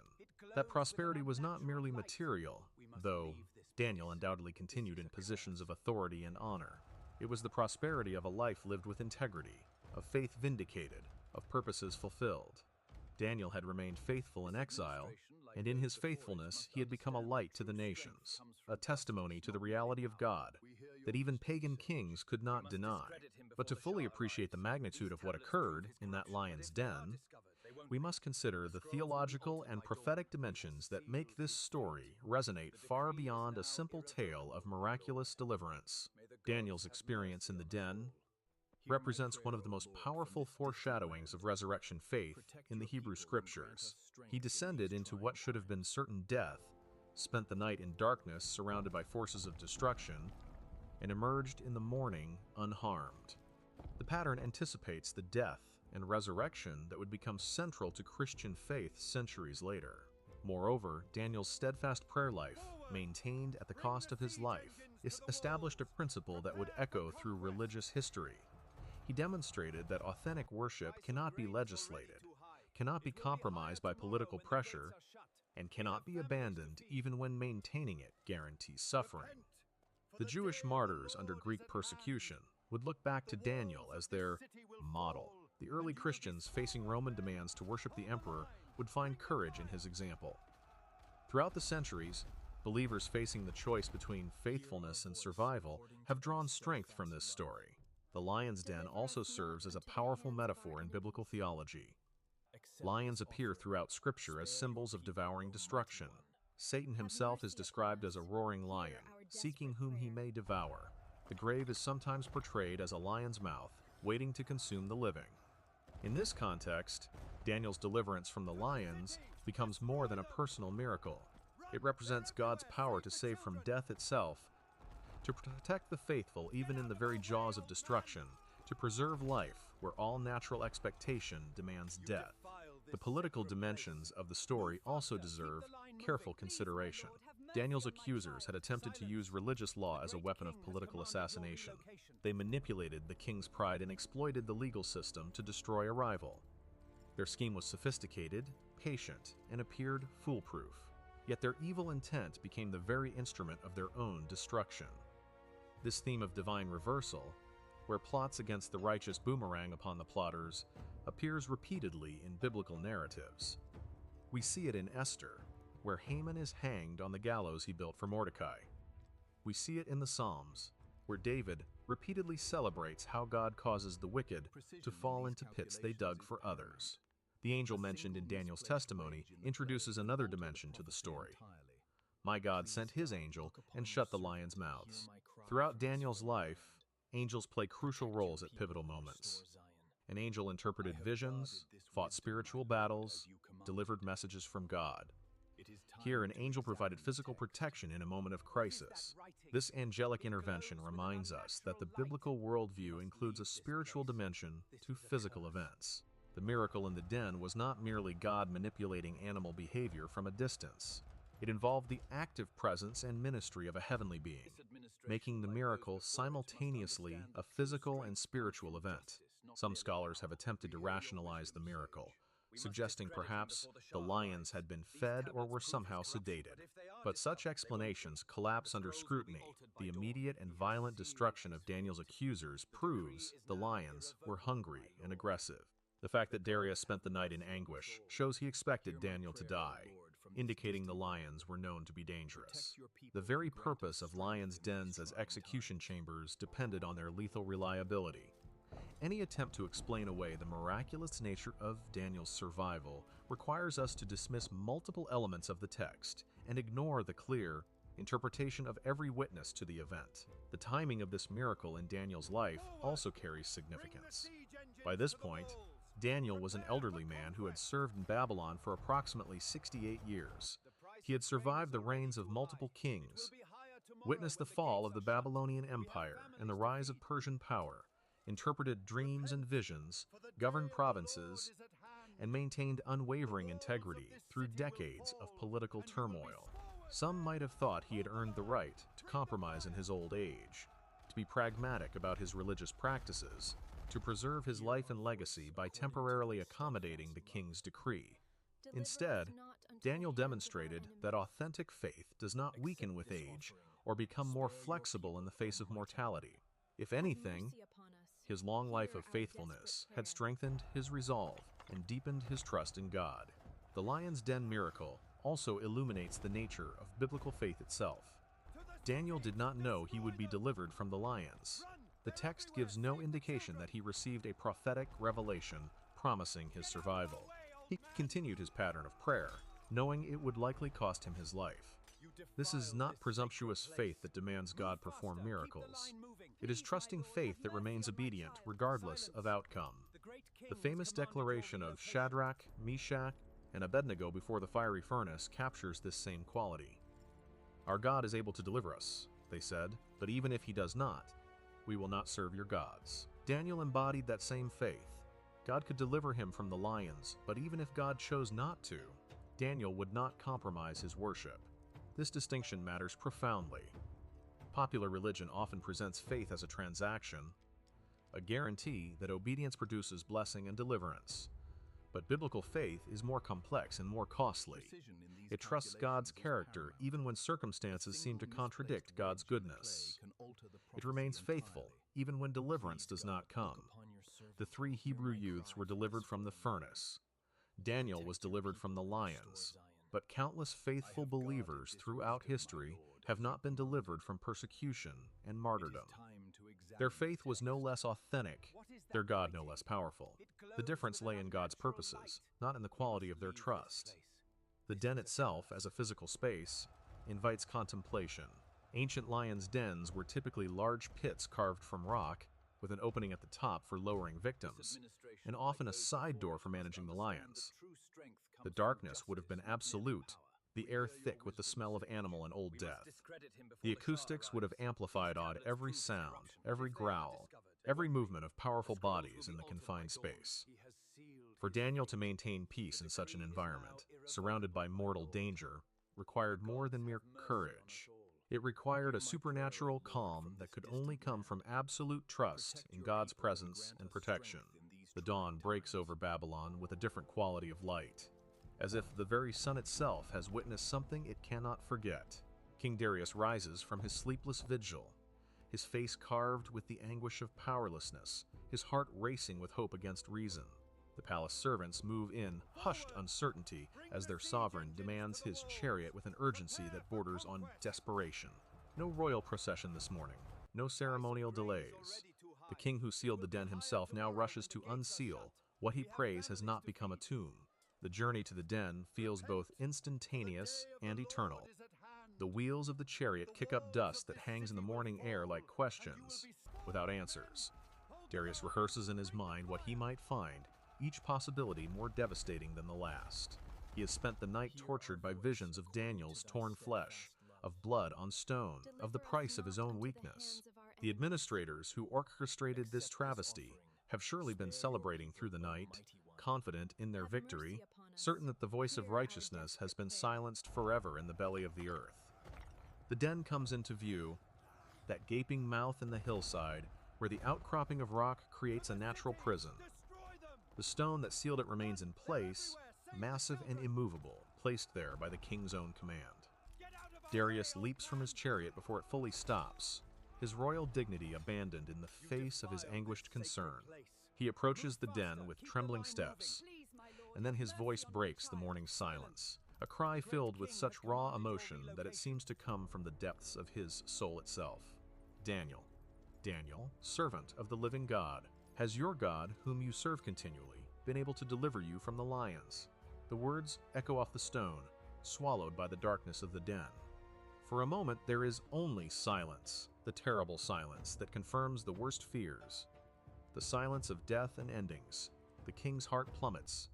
That prosperity was not merely material, though Daniel undoubtedly continued in positions of authority and honor. It was the prosperity of a life lived with integrity, of faith vindicated, of purposes fulfilled. Daniel had remained faithful in exile, and in his faithfulness he had become a light to the nations, a testimony to the reality of God that even pagan kings could not deny. But to fully appreciate the magnitude of what occurred in that lion's den, we must consider the theological and prophetic dimensions that make this story resonate far beyond a simple tale of miraculous deliverance. Daniel's experience in the den represents one of the most powerful foreshadowings of resurrection faith in the Hebrew Scriptures. He descended into what should have been certain death, spent the night in darkness surrounded by forces of destruction, and emerged in the morning unharmed. The pattern anticipates the death and resurrection that would become central to Christian faith centuries later. Moreover, Daniel's steadfast prayer life, maintained at the cost of his life, established a principle that would echo through religious history. He demonstrated that authentic worship cannot be legislated, cannot be compromised by political pressure, and cannot be abandoned even when maintaining it guarantees suffering. The Jewish martyrs under Greek persecution would look back to Daniel as their model. The early Christians facing Roman demands to worship the emperor would find courage in his example. Throughout the centuries, believers facing the choice between faithfulness and survival have drawn strength from this story. The lion's den also serves as a powerful metaphor in biblical theology. Lions appear throughout Scripture as symbols of devouring destruction. Satan himself is described as a roaring lion, seeking whom he may devour. The grave is sometimes portrayed as a lion's mouth, waiting to consume the living. In this context, Daniel's deliverance from the lions becomes more than a personal miracle. It represents God's power to save from death itself, to protect the faithful even in the very jaws of destruction, to preserve life where all natural expectation demands death. The political dimensions of the story also deserve careful consideration. Daniel's accusers had attempted to use religious law as a weapon of political assassination. They manipulated the king's pride and exploited the legal system to destroy a rival. Their scheme was sophisticated, patient, and appeared foolproof. Yet their evil intent became the very instrument of their own destruction. This theme of divine reversal, where plots against the righteous boomerang upon the plotters, appears repeatedly in biblical narratives. We see it in Esther, where Haman is hanged on the gallows he built for Mordecai. We see it in the Psalms, where David repeatedly celebrates how God causes the wicked to fall into pits they dug for others. The angel mentioned in Daniel's testimony introduces another dimension to the story. My God sent his angel and shut the lions' mouths. Throughout Daniel's life, angels play crucial roles at pivotal moments. An angel interpreted visions, fought spiritual battles, delivered messages from God. Here, an angel provided physical protection in a moment of crisis. This angelic intervention reminds us that the biblical worldview includes a spiritual dimension to physical events. The miracle in the den was not merely God manipulating animal behavior from a distance. It involved the active presence and ministry of a heavenly being, making the miracle simultaneously a physical and spiritual event. Some scholars have attempted to rationalize the miracle, suggesting perhaps the lions had been fed or were somehow sedated. But such explanations collapse under scrutiny. The immediate and violent destruction of Daniel's accusers proves the lions were hungry and aggressive. The fact that Darius spent the night in anguish shows he expected Daniel to die, indicating the lions were known to be dangerous. The very purpose of lions' dens as execution chambers depended on their lethal reliability. Any attempt to explain away the miraculous nature of Daniel's survival requires us to dismiss multiple elements of the text and ignore the clear interpretation of every witness to the event. The timing of this miracle in Daniel's life also carries significance. By this point, Daniel was an elderly man who had served in Babylon for approximately 68 years. He had survived the reigns of multiple kings, witnessed the fall of the Babylonian Empire and the rise of Persian power, interpreted dreams and visions, governed provinces, and maintained unwavering integrity through decades of political turmoil. Some might have thought he had earned the right to compromise in his old age, to be pragmatic about his religious practices, to preserve his life and legacy by temporarily accommodating the king's decree. Instead, Daniel demonstrated that authentic faith does not weaken with age or become more flexible in the face of mortality. If anything, his long life of faithfulness had strengthened his resolve and deepened his trust in God. The lion's den miracle also illuminates the nature of biblical faith itself. Daniel did not know he would be delivered from the lions. The text gives no indication that he received a prophetic revelation promising his survival. He continued his pattern of prayer, knowing it would likely cost him his life. This is not presumptuous faith that demands God perform miracles. It is trusting faith that remains obedient regardless of outcome. The famous declaration of Shadrach, Meshach, and Abednego before the fiery furnace captures this same quality. Our God is able to deliver us, they said, but even if he does not, we will not serve your gods. Daniel embodied that same faith. God could deliver him from the lions, but even if God chose not to, Daniel would not compromise his worship. This distinction matters profoundly. Popular religion often presents faith as a transaction, a guarantee that obedience produces blessing and deliverance. But biblical faith is more complex and more costly. It trusts God's character even when circumstances seem to contradict God's goodness. It remains faithful even when deliverance does not come. The 3 Hebrew youths were delivered from the furnace. Daniel was delivered from the lions. But countless faithful believers throughout history have not been delivered from persecution and martyrdom. Their faith was no less authentic, their God no less powerful. The difference lay in God's purposes, not in the quality of their trust. The den itself, as a physical space, invites contemplation. Ancient lions' dens were typically large pits carved from rock, with an opening at the top for lowering victims, and often a side door for managing the lions. The darkness would have been absolute, the air thick with the smell of animal and old death. The acoustics would have amplified on every sound, every growl, every movement of powerful bodies in the confined space. For Daniel to maintain peace in such an environment, surrounded by mortal danger, required more than mere courage. It required a supernatural calm that could only come from absolute trust in God's presence and protection. The dawn breaks over Babylon with a different quality of light, as if the very sun itself has witnessed something it cannot forget. King Darius rises from his sleepless vigil, his face carved with the anguish of powerlessness, his heart racing with hope against reason. The palace servants move in hushed uncertainty as their sovereign demands his chariot with an urgency that borders on desperation. No royal procession this morning, no ceremonial delays. The king who sealed the den himself now rushes to unseal what he prays has not become a tomb. The journey to the den feels both instantaneous and eternal. The wheels of the chariot kick up dust that hangs in the morning air like questions, without answers. Darius rehearses in his mind what he might find, each possibility more devastating than the last. He has spent the night tortured by visions of Daniel's torn flesh, of blood on stone, of the price of his own weakness. The administrators who orchestrated this travesty have surely been celebrating through the night, confident in their victory, certain that the voice of righteousness has been silenced forever in the belly of the earth. The den comes into view, that gaping mouth in the hillside, where the outcropping of rock creates a natural prison. The stone that sealed it remains in place, massive and immovable, placed there by the king's own command. Darius leaps from his chariot before it fully stops, his royal dignity abandoned in the face of his anguished concern. He approaches the den with trembling steps, and then his voice breaks the morning silence, a cry filled with such raw emotion that it seems to come from the depths of his soul itself. Daniel, servant of the living God, has your God, whom you serve continually, been able to deliver you from the lions? The words echo off the stone, swallowed by the darkness of the den. For a moment there is only silence, the terrible silence that confirms the worst fears. The silence of death and endings. The king's heart plummets.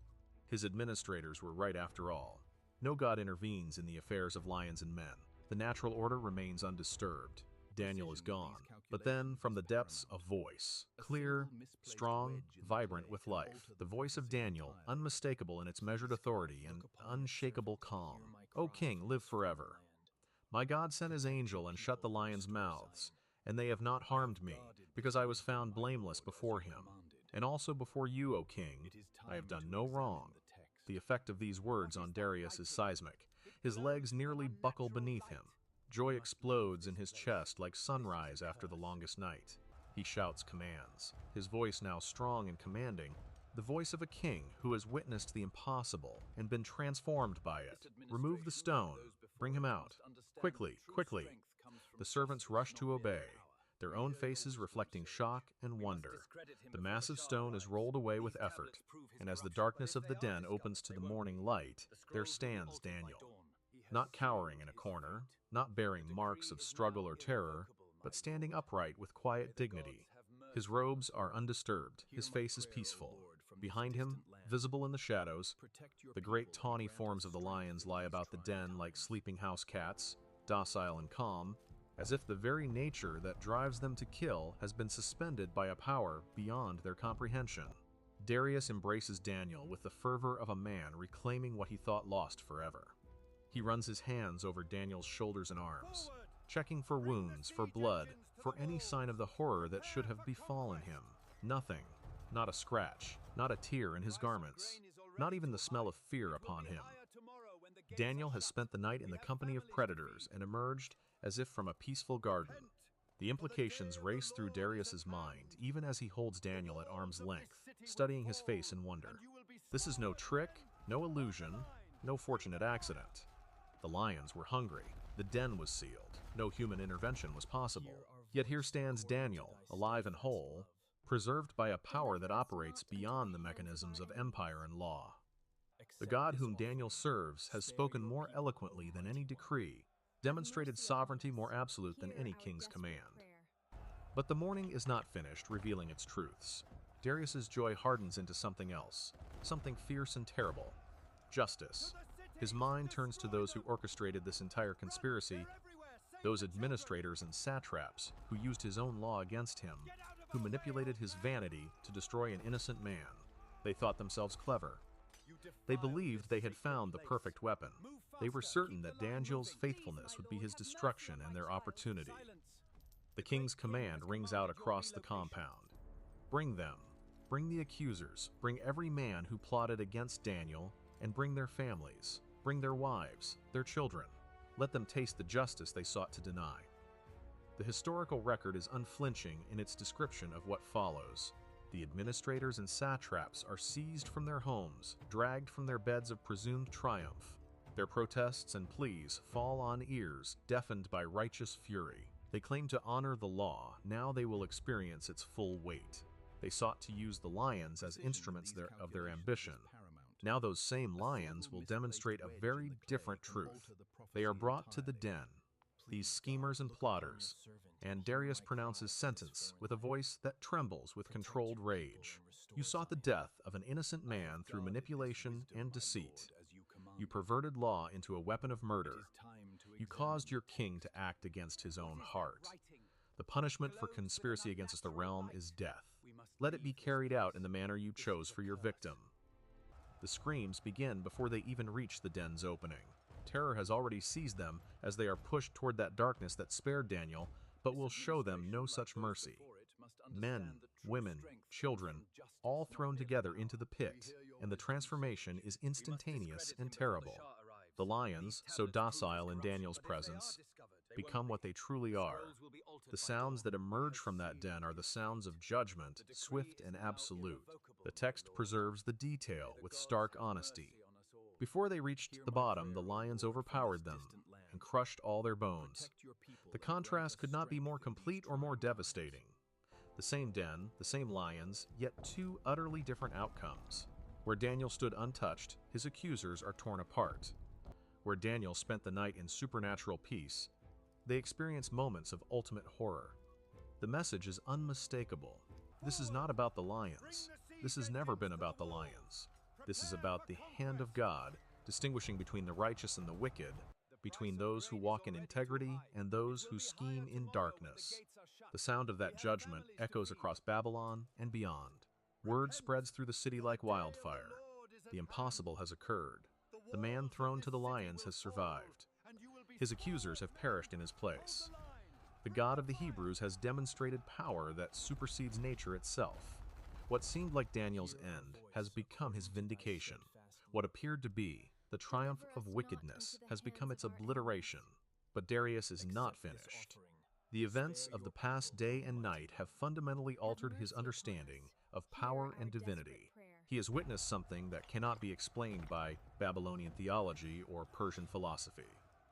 His administrators were right after all. No god intervenes in the affairs of lions and men. The natural order remains undisturbed. Daniel is gone. But then, from the depths, a voice. Clear, strong, vibrant with life. The voice of Daniel, unmistakable in its measured authority and unshakable calm. O king, live forever. My God sent his angel and shut the lions' mouths, and they have not harmed me, because I was found blameless before him. And also before you, O king, I have done no wrong. The effect of these words on Darius is seismic. His legs nearly buckle beneath him. Joy explodes in his chest like sunrise after the longest night. He shouts commands, his voice now strong and commanding, the voice of a king who has witnessed the impossible and been transformed by it. Remove the stone. Bring him out. Quickly, quickly. The servants rush to obey, their own faces reflecting shock and wonder. The massive stone is rolled away with effort, and as the darkness of the den opens to the morning light, there stands Daniel. Not cowering in a corner, not bearing marks of struggle or terror, but standing upright with quiet dignity. His robes are undisturbed, his face is peaceful. Behind him, visible in the shadows, the great tawny forms of the lions lie about the den like sleeping house cats, docile and calm, as if the very nature that drives them to kill has been suspended by a power beyond their comprehension. Darius embraces Daniel with the fervor of a man reclaiming what he thought lost forever. He runs his hands over Daniel's shoulders and arms, checking for wounds, for blood, for any sign of the horror that should have befallen him. Nothing, not a scratch, not a tear in his garments, not even the smell of fear upon him. Daniel has spent the night in the company of predators and emerged as if from a peaceful garden. The implications race through Darius's mind, even as he holds Daniel at arm's length, studying his face in wonder. This is no trick, no illusion, no fortunate accident. The lions were hungry. The den was sealed. No human intervention was possible. Yet here stands Daniel, alive and whole, preserved by a power that operates beyond the mechanisms of empire and law. The God whom Daniel serves has spoken more eloquently than any decree, demonstrated sovereignty more absolute than any king's command. But the morning is not finished revealing its truths. Darius's joy hardens into something else, something fierce and terrible. Justice. His mind turns to those who orchestrated this entire conspiracy, those administrators and satraps who used his own law against him, who manipulated his vanity to destroy an innocent man. They thought themselves clever. They believed they had found the perfect weapon. They were certain that Daniel's faithfulness would be his destruction and their opportunity. The king's command rings out across the compound. Bring them. Bring the accusers. Bring every man who plotted against Daniel, and bring their families. Bring their wives, their children. Let them taste the justice they sought to deny. The historical record is unflinching in its description of what follows. The administrators and satraps are seized from their homes, dragged from their beds of presumed triumph. Their protests and pleas fall on ears deafened by righteous fury. They claim to honor the law. Now they will experience its full weight. They sought to use the lions as instruments of their ambition. Now those same lions will demonstrate a very different truth. They are brought to the den, these schemers and plotters, and Darius pronounces sentence with a voice that trembles with controlled rage. You sought the death of an innocent man through manipulation and deceit. You perverted law into a weapon of murder. You caused your king to act against his own heart. The punishment for conspiracy against the realm is death. Let it be carried out in the manner you chose for your victim. The screams begin before they even reach the den's opening. Terror has already seized them as they are pushed toward that darkness that spared Daniel, but will show them no such mercy. Men, women, children, all thrown together into the pit, and the transformation is instantaneous and terrible. The lions, so docile in Daniel's presence, become what they truly are. The sounds that emerge from that den are the sounds of judgment, swift and absolute. The text preserves the detail with stark honesty. Before they reached the bottom, the lions overpowered them and crushed all their bones. The contrast could not be more complete or more devastating. The same den, the same lions, yet two utterly different outcomes. Where Daniel stood untouched, his accusers are torn apart. Where Daniel spent the night in supernatural peace, they experience moments of ultimate horror. The message is unmistakable. This is not about the lions. This has never been about the lions. This is about the hand of God, distinguishing between the righteous and the wicked, between those who walk in integrity and those who scheme in darkness. The sound of that judgment echoes across Babylon and beyond. Word spreads through the city like wildfire. The impossible has occurred. The man thrown to the lions has survived. His accusers have perished in his place. The God of the Hebrews has demonstrated power that supersedes nature itself. What seemed like Daniel's end has become his vindication. What appeared to be the triumph of wickedness has become its obliteration. But Darius is not finished. The events of the past day and night have fundamentally altered his understanding of power and divinity. He has witnessed something that cannot be explained by Babylonian theology or Persian philosophy.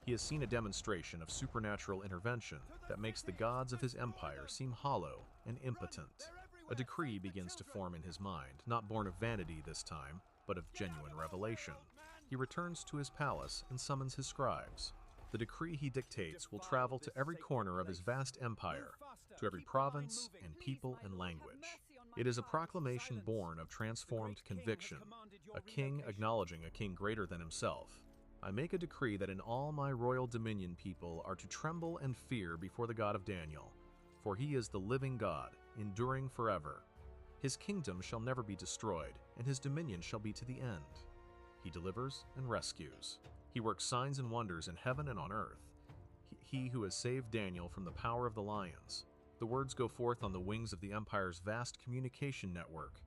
He has seen a demonstration of supernatural intervention that makes the gods of his empire seem hollow and impotent. A decree begins to form in his mind, not born of vanity this time, but of genuine revelation. He returns to his palace and summons his scribes. The decree he dictates will travel to every corner of his vast empire, to every province and people and language. It is a proclamation born of transformed conviction, a king acknowledging a king greater than himself. I make a decree that in all my royal dominion people are to tremble and fear before the God of Daniel, for he is the living God, enduring forever. His kingdom shall never be destroyed, and his dominion shall be to the end. He delivers and rescues. He works signs and wonders in heaven and on earth. He who has saved Daniel from the power of the lions. The words go forth on the wings of the empire's vast communication network,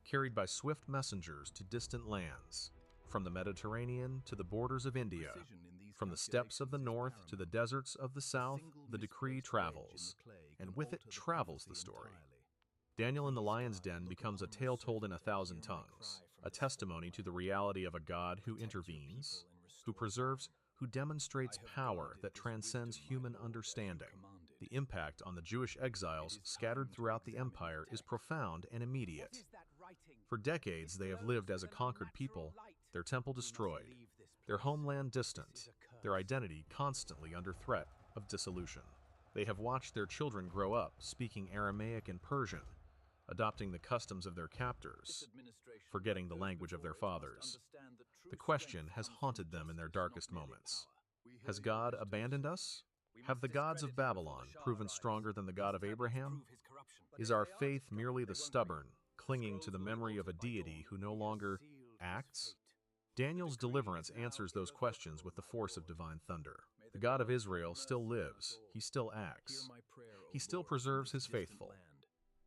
carried by swift messengers to distant lands. From the Mediterranean to the borders of India, from the steppes of the north to the deserts of the south, the decree travels, and with it travels the story. Daniel in the lion's den becomes a tale told in 1,000 tongues, a testimony to the reality of a God who intervenes, who preserves, who demonstrates power that transcends human understanding. The impact on the Jewish exiles scattered throughout the empire is profound and immediate. For decades they have lived as a conquered people, their temple destroyed, their homeland distant, their identity constantly under threat of dissolution. They have watched their children grow up speaking Aramaic and Persian, adopting the customs of their captors, forgetting the language of their fathers. The question has haunted them in their darkest moments. Has God abandoned us? Have the gods of Babylon proven stronger than the God of Abraham? Is our faith merely the stubborn, clinging to the memory of a deity who no longer acts? Daniel's deliverance answers those questions with the force of divine thunder. The God of Israel still lives. He still acts. He still preserves his faithful.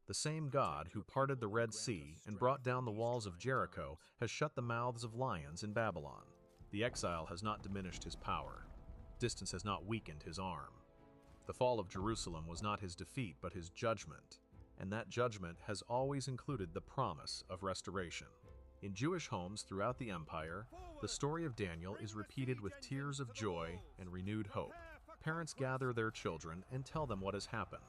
The same God who parted the Red Sea and brought down the walls of Jericho has shut the mouths of lions in Babylon. The exile has not diminished his power. Distance has not weakened his arm. The fall of Jerusalem was not his defeat, but his judgment, and that judgment has always included the promise of restoration. In Jewish homes throughout the empire, the story of Daniel is repeated with tears of joy and renewed hope. Parents gather their children and tell them what has happened.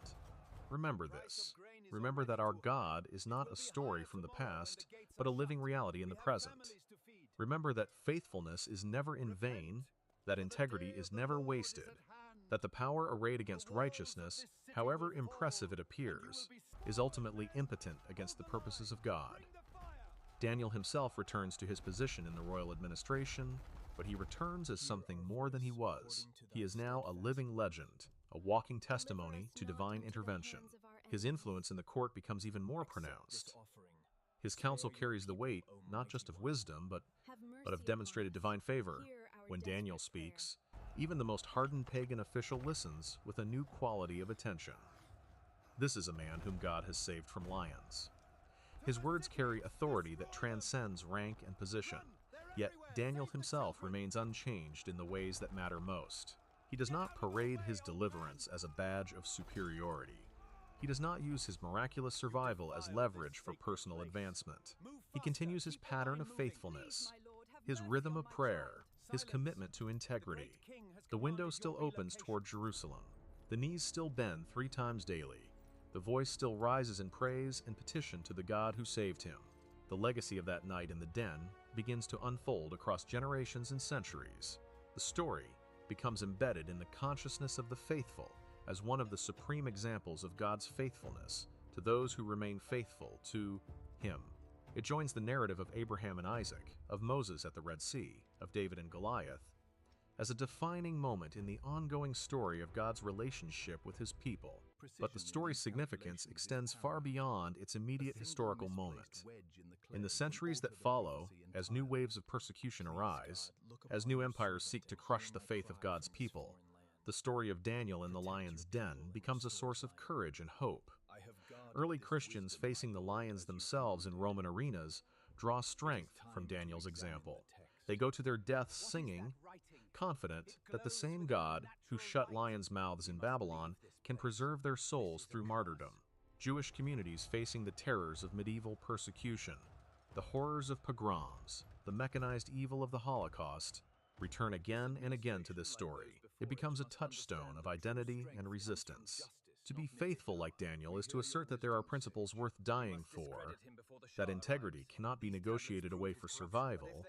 Remember this. Remember that our God is not a story from the past, but a living reality in the present. Remember that faithfulness is never in vain, that integrity is never wasted, that the power arrayed against righteousness, however impressive it appears, is ultimately impotent against the purposes of God. Daniel himself returns to his position in the royal administration, but he returns as something more than he was. He is now a living legend, a walking testimony to divine intervention. His influence in the court becomes even more pronounced. His counsel carries the weight, not just of wisdom, but of demonstrated divine favor. When Daniel speaks, even the most hardened pagan official listens with a new quality of attention. This is a man whom God has saved from lions. His words carry authority that transcends rank and position, yet Daniel himself remains unchanged in the ways that matter most. He does not parade his deliverance as a badge of superiority. He does not use his miraculous survival as leverage for personal advancement. He continues his pattern of faithfulness, his rhythm of prayer, his commitment to integrity. The window still opens toward Jerusalem. The knees still bend 3 times daily. The voice still rises in praise and petition to the God who saved him. The legacy of that night in the den begins to unfold across generations and centuries. The story becomes embedded in the consciousness of the faithful as one of the supreme examples of God's faithfulness to those who remain faithful to him. It joins the narrative of Abraham and Isaac, of Moses at the Red Sea, of David and Goliath, as a defining moment in the ongoing story of God's relationship with his people. But the story's significance extends far beyond its immediate historical moment. In the centuries that follow, as new waves of persecution arise, as new empires seek to crush the faith of God's people, the story of Daniel in the lion's den becomes a source of courage and hope. Early Christians facing the lions themselves in Roman arenas draw strength from Daniel's example. They go to their deaths singing, confident that the same God who shut lions' mouths in Babylon can preserve their souls through martyrdom. Jewish communities facing the terrors of medieval persecution, the horrors of pogroms, the mechanized evil of the Holocaust, return again and again to this story. It becomes a touchstone of identity and resistance. To be faithful like Daniel is to assert that there are principles worth dying for, that integrity cannot be negotiated away for survival,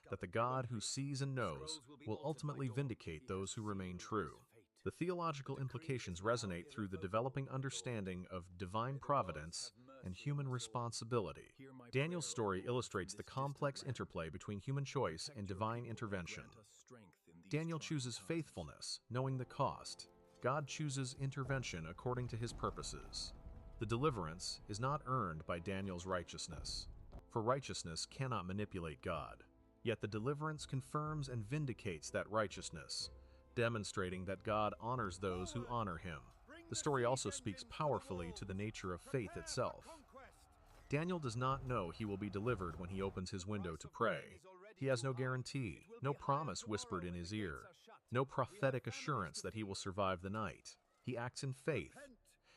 that the God who sees and knows will ultimately vindicate those who remain true. The theological implications resonate through the developing understanding of divine providence and human responsibility. Daniel's story illustrates the complex interplay between human choice and divine intervention. Daniel chooses faithfulness, knowing the cost. God chooses intervention according to his purposes. The deliverance is not earned by Daniel's righteousness, for righteousness cannot manipulate God. Yet the deliverance confirms and vindicates that righteousness, demonstrating that God honors those who honor him. The story also speaks powerfully to the nature of faith itself. Daniel does not know he will be delivered when he opens his window to pray. He has no guarantee, no promise whispered in his ear, no prophetic assurance that he will survive the night. He acts in faith,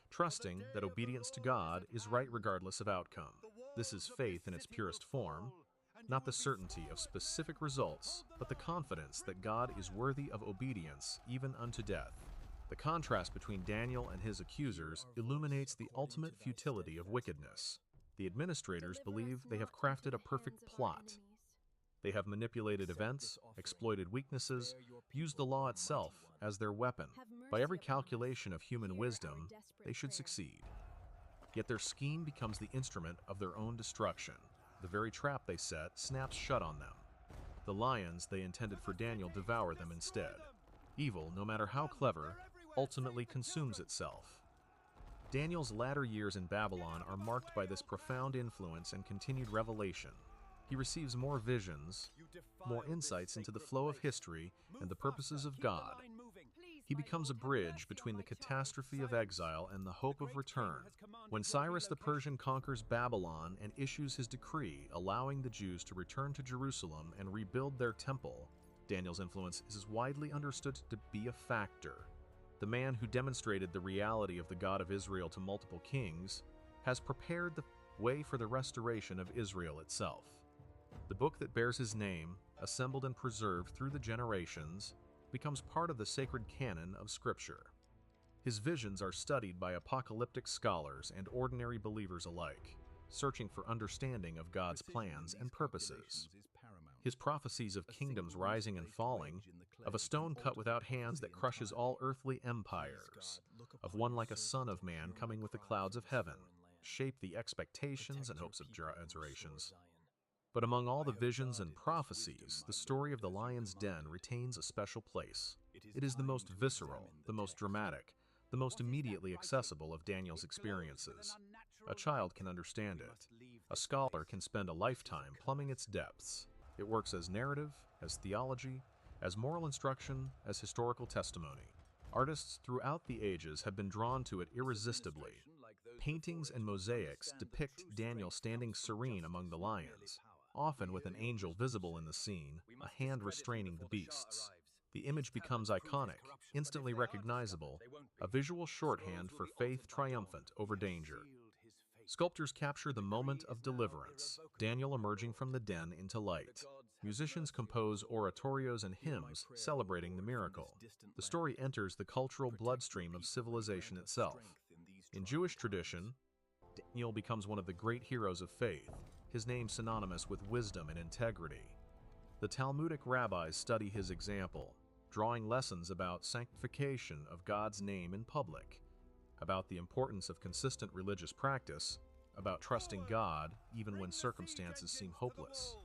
trusting that obedience to God is right regardless of outcome. This is faith in its purest form, not the certainty of specific results, but the confidence that God is worthy of obedience even unto death. The contrast between Daniel and his accusers illuminates the ultimate futility of wickedness. The administrators believe they have crafted a perfect plot. They have manipulated events, exploited weaknesses, used the law itself as their weapon. By every calculation of human wisdom, they should succeed. Yet their scheme becomes the instrument of their own destruction. The very trap they set snaps shut on them. The lions they intended for Daniel devour them instead. Evil, no matter how clever, ultimately consumes itself. Daniel's latter years in Babylon are marked by this profound influence and continued revelation. He receives more visions, more insights into the flow of history and the purposes of God. He becomes a bridge between the catastrophe of exile and the hope of return. When Cyrus the Persian conquers Babylon and issues his decree allowing the Jews to return to Jerusalem and rebuild their temple, Daniel's influence is widely understood to be a factor. The man who demonstrated the reality of the God of Israel to multiple kings has prepared the way for the restoration of Israel itself. The book that bears his name, assembled and preserved through the generations, becomes part of the sacred canon of Scripture. His visions are studied by apocalyptic scholars and ordinary believers alike, searching for understanding of God's plans and purposes. His prophecies of kingdoms rising and falling, of a stone cut without hands that crushes all earthly empires, of one like a son of man coming with the clouds of heaven, shape the expectations and hopes of generations. But among all the visions and prophecies, the story of the lion's den retains a special place. It is the most visceral, the most dramatic, the most immediately accessible of Daniel's experiences. A child can understand it. A scholar can spend a lifetime plumbing its depths. It works as narrative, as theology, as moral instruction, as historical testimony. Artists throughout the ages have been drawn to it irresistibly. Paintings and mosaics depict Daniel standing serene among the lions, often with an angel visible in the scene, a hand restraining the beasts. The image becomes iconic, instantly recognizable, a visual shorthand for faith triumphant over danger. Sculptors capture the moment of deliverance, Daniel emerging from the den into light. Musicians compose oratorios and hymns celebrating the miracle. The story enters the cultural bloodstream of civilization itself. In Jewish tradition, Daniel becomes one of the great heroes of faith, his name synonymous with wisdom and integrity. The Talmudic rabbis study his example, drawing lessons about sanctification of God's name in public, about the importance of consistent religious practice, about trusting God even when circumstances seem hopeless.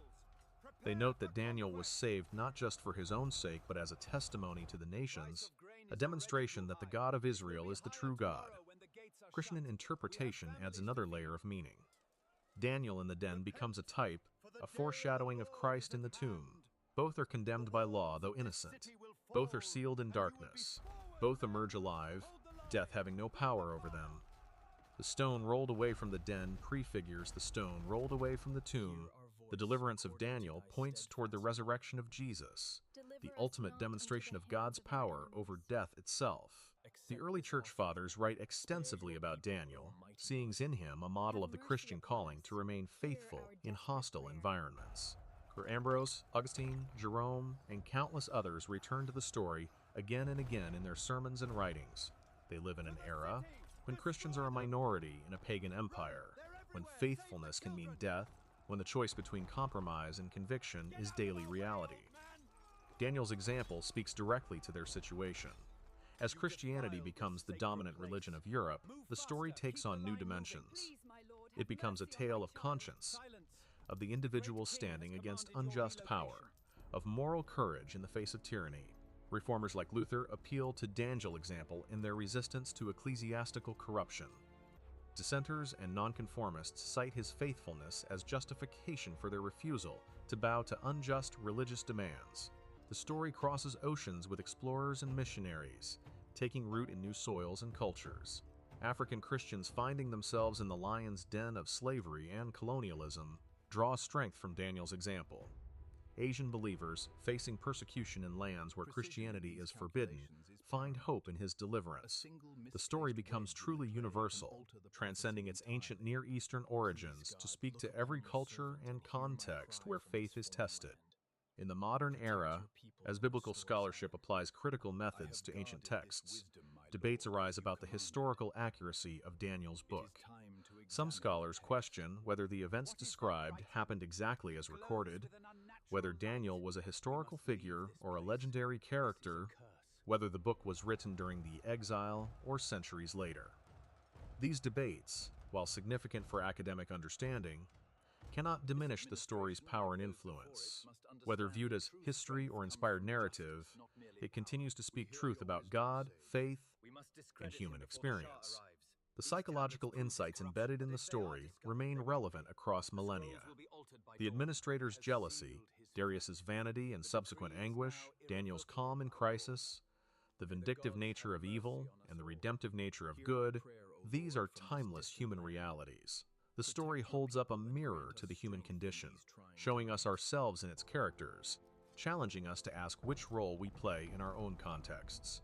They note that Daniel was saved not just for his own sake but as a testimony to the nations, a demonstration that the God of Israel is the true God. Christian interpretation adds another layer of meaning. Daniel in the den becomes a type, a foreshadowing of Christ in the tomb. Both are condemned by law, though innocent. Both are sealed in darkness. Both emerge alive, death having no power over them. The stone rolled away from the den prefigures the stone rolled away from the tomb. The deliverance of Daniel points toward the resurrection of Jesus, the ultimate demonstration of God's power over death itself. The early church fathers write extensively about Daniel, seeing in him a model of the Christian calling to remain faithful in hostile environments. For Ambrose, Augustine, Jerome, and countless others return to the story again and again in their sermons and writings. They live in an era when Christians are a minority in a pagan empire, when faithfulness can mean death, when the choice between compromise and conviction is daily reality. Daniel's example speaks directly to their situation. As Christianity becomes the dominant religion of Europe, the story takes on new dimensions. It becomes a tale of conscience, of the individual standing against unjust power, of moral courage in the face of tyranny. Reformers like Luther appeal to Daniel's example in their resistance to ecclesiastical corruption. Dissenters and nonconformists cite his faithfulness as justification for their refusal to bow to unjust religious demands. The story crosses oceans with explorers and missionaries, taking root in new soils and cultures. African Christians finding themselves in the lion's den of slavery and colonialism draw strength from Daniel's example. Asian believers, facing persecution in lands where Christianity is forbidden, find hope in his deliverance. The story becomes truly universal, transcending its ancient Near Eastern origins to speak to every culture and context where faith is tested. In the modern era, as biblical scholarship applies critical methods to ancient texts, debates arise about the historical accuracy of Daniel's book. Some scholars question whether the events described happened exactly as recorded, whether Daniel was a historical figure or a legendary character, whether the book was written during the exile or centuries later. These debates, while significant for academic understanding, cannot diminish the story's power and influence. Whether viewed as history or inspired narrative, it continues to speak truth about God, faith, and human experience. The psychological insights embedded in the story remain relevant across millennia. The administrator's jealousy, Darius's vanity and subsequent anguish, Daniel's calm in crisis, the vindictive nature of evil, and the redemptive nature of good, these are timeless human realities. The story holds up a mirror to the human condition, showing us ourselves in its characters, challenging us to ask which role we play in our own contexts.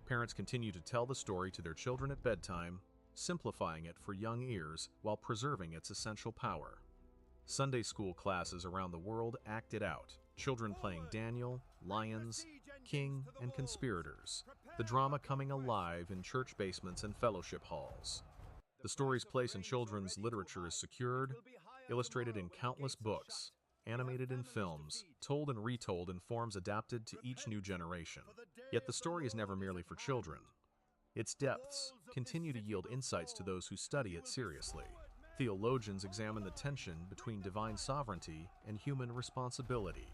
Parents continue to tell the story to their children at bedtime, simplifying it for young ears while preserving its essential power. Sunday school classes around the world act it out, children playing Daniel, lions, king, and conspirators, the drama coming alive in church basements and fellowship halls. The story's place in children's literature is secured, illustrated in countless books, animated in films, told and retold in forms adapted to each new generation. Yet the story is never merely for children. Its depths continue to yield insights to those who study it seriously. Theologians examine the tension between divine sovereignty and human responsibility.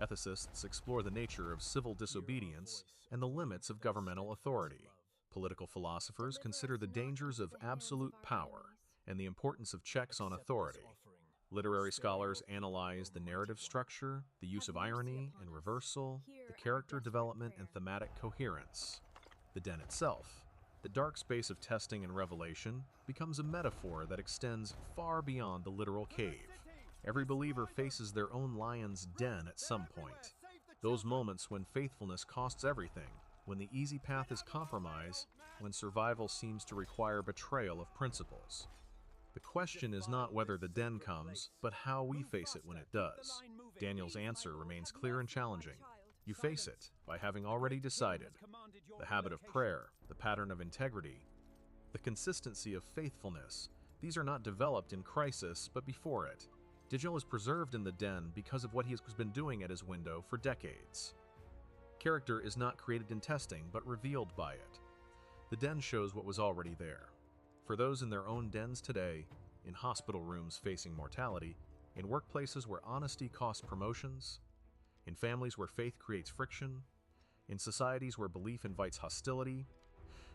Ethicists explore the nature of civil disobedience and the limits of governmental authority. Political philosophers consider the dangers of absolute power and the importance of checks on authority. Literary scholars analyze the narrative structure, the use of irony and reversal, the character development and thematic coherence. The den itself, the dark space of testing and revelation, becomes a metaphor that extends far beyond the literal cave. Every believer faces their own lion's den at some point. Those moments when faithfulness costs everything, when the easy path is compromise, when survival seems to require betrayal of principles. The question is not whether the den comes, but how we face it when it does. Daniel's answer remains clear and challenging. You face it by having already decided. The habit of prayer, the pattern of integrity, the consistency of faithfulness, these are not developed in crisis, but before it. Daniel is preserved in the den because of what he has been doing at his window for decades. Character is not created in testing, but revealed by it. The den shows what was already there. For those in their own dens today, in hospital rooms facing mortality, in workplaces where honesty costs promotions, in families where faith creates friction, in societies where belief invites hostility,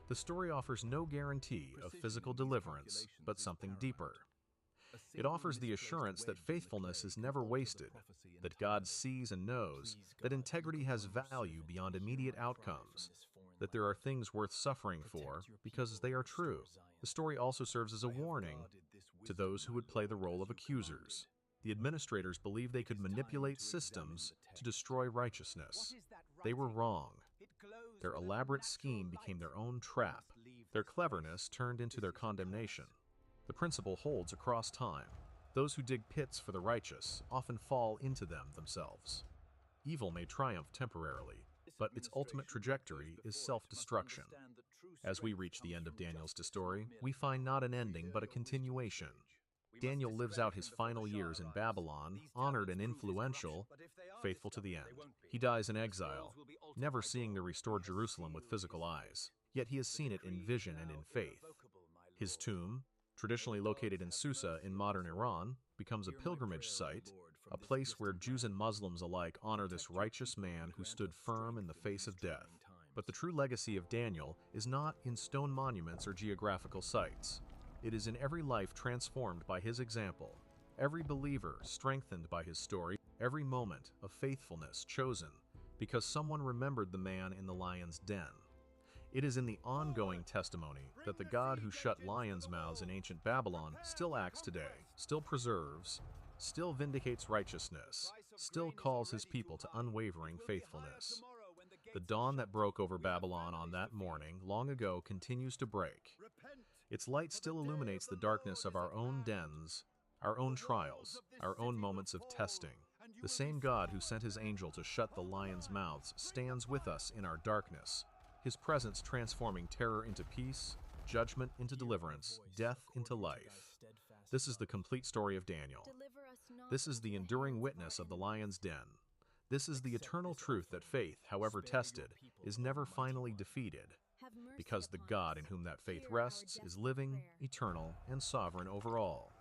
the story offers no guarantee of physical deliverance, but something deeper. It offers the assurance that faithfulness is never wasted, that God sees and knows, that integrity has value beyond immediate outcomes, that there are things worth suffering for because they are true. The story also serves as a warning to those who would play the role of accusers. The administrators believed they could manipulate systems to destroy righteousness. They were wrong. Their elaborate scheme became their own trap. Their cleverness turned into their condemnation. The principle holds across time. Those who dig pits for the righteous often fall into them themselves. Evil may triumph temporarily, but its ultimate trajectory is self-destruction. As we reach the end of Daniel's story, we find not an ending but a continuation. Daniel lives out his final years in Babylon, honored and influential, faithful to the end. He dies in exile, never seeing the restored Jerusalem with physical eyes, yet he has seen it in vision and in faith. His tomb, traditionally located in Susa in modern Iran, becomes a pilgrimage site, a place where Jews and Muslims alike honor this righteous man who stood firm in the face of death. But the true legacy of Daniel is not in stone monuments or geographical sites. It is in every life transformed by his example, every believer strengthened by his story, every moment of faithfulness chosen because someone remembered the man in the lion's den. It is in the ongoing testimony that the God who shut lions' mouths in ancient Babylon still acts today, still preserves, still vindicates righteousness, still calls his people to unwavering faithfulness. The dawn that broke over Babylon on that morning long ago continues to break. Its light still illuminates the darkness of our own dens, our own trials, our own moments of testing. The same God who sent his angel to shut the lions' mouths stands with us in our darkness, his presence transforming terror into peace, judgment into deliverance, death into life. This is the complete story of Daniel. This is the enduring witness of the lion's den. This is the eternal truth that faith, however tested, is never finally defeated, because the God in whom that faith rests is living, eternal, and sovereign over all.